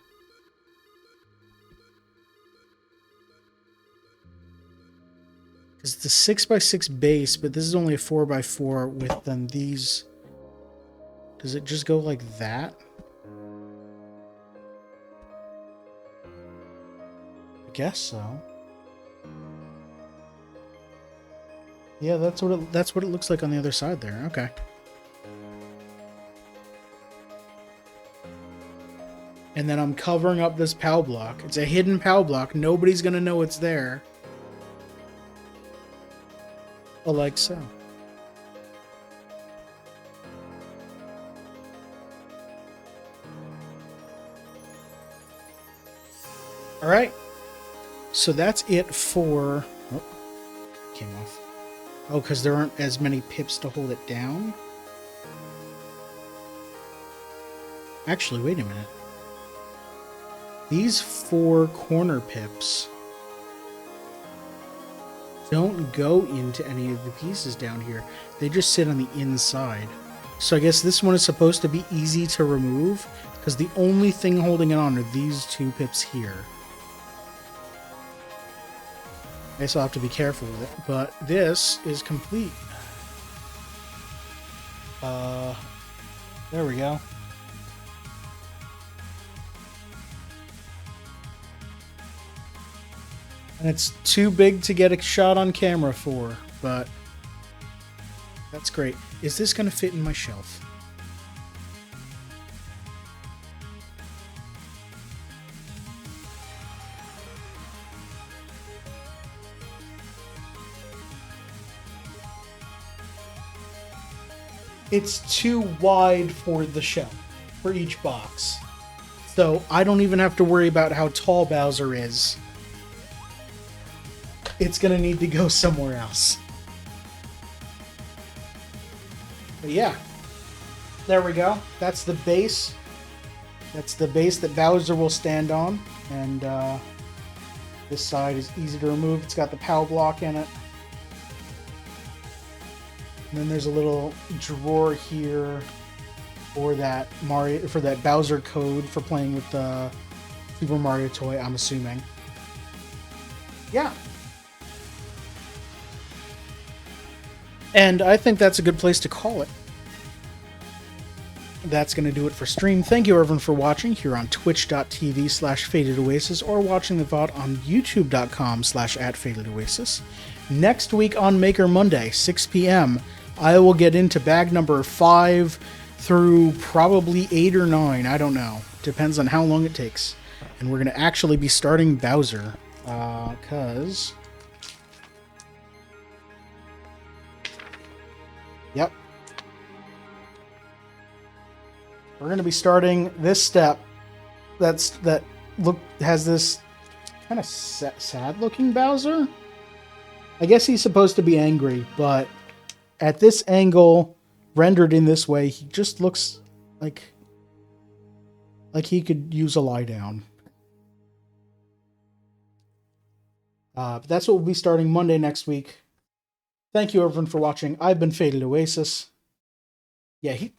It's the 6x6 base, but this is only a 4x4 with then these. Does it just go like that? I guess so. Yeah, that's what it looks like on the other side there. Okay. And then I'm covering up this POW block. It's a hidden POW block. Nobody's gonna know it's there. Like so. All right. So that's it for... Oh, came off. Oh, because there aren't as many pips to hold it down? Actually, wait a minute. These 4 corner pips don't go into any of the pieces down here. They just sit on the inside. So I guess this one is supposed to be easy to remove, because the only thing holding it on are these 2 pips here. I guess I'll have to be careful with it, but this is complete. There we go. And it's too big to get a shot on camera for, but that's great. Is this going to fit in my shelf? It's too wide for the shelf, for each box. So I don't even have to worry about how tall Bowser is. It's gonna need to go somewhere else. But yeah, there we go. That's the base. That's the base that Bowser will stand on. And this side is easy to remove. It's got the POW block in it. And then there's a little drawer here for that Bowser code for playing with the Super Mario toy, I'm assuming. Yeah. And I think that's a good place to call it. That's going to do it for stream. Thank you, everyone, for watching here on twitch.tv/FadedOasis or watching the VOD on youtube.com/@FadedOasis. Next week on Maker Monday, 6 p.m., I will get into bag number 5 through probably 8 or 9. I don't know. Depends on how long it takes. And we're going to actually be starting Bowser. Because... Yep. We're going to be starting this step that has this kind of sad-looking Bowser. I guess he's supposed to be angry, but at this angle, rendered in this way, he just looks like he could use a lie down. But that's what we'll be starting Monday next week. Thank you, everyone, for watching. I've been Faded Oasis. Yeah, he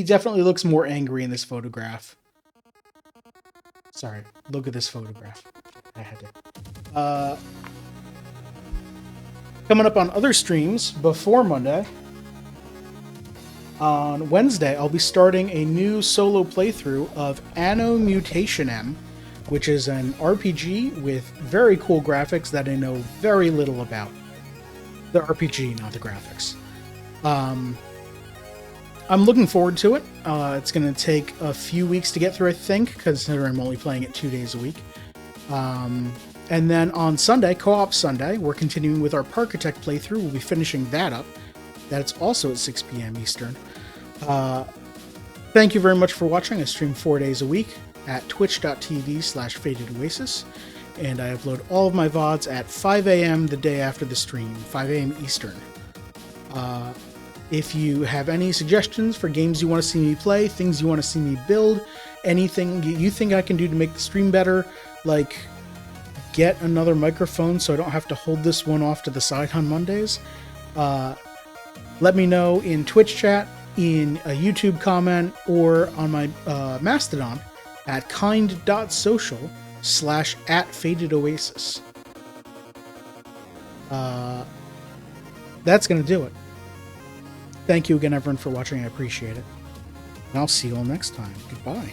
definitely looks more angry in this photograph. Sorry, look at this photograph. I had to. Coming up on other streams before Monday. On Wednesday, I'll be starting a new solo playthrough of Anno Mutation M, which is an RPG with very cool graphics that I know very little about. The RPG, not the graphics. I'm looking forward to it. It's going to take a few weeks to get through, I think, considering I'm only playing it 2 days a week. And then on Sunday, Co-op Sunday, we're continuing with our Parkitect playthrough. We'll be finishing that up. That's also at 6 p.m. Eastern. Thank you very much for watching. I stream 4 days a week at twitch.tv/FadedOasis. And I upload all of my VODs at 5 a.m. the day after the stream, 5 a.m. Eastern. If you have any suggestions for games you want to see me play, things you want to see me build, anything you think I can do to make the stream better, like get another microphone so I don't have to hold this one off to the side on Mondays, let me know in Twitch chat, in a YouTube comment, or on my Mastodon at kind.social/@FadedOasis. That's going to do it. Thank you again, everyone, for watching. I appreciate it. And I'll see you all next time. Goodbye.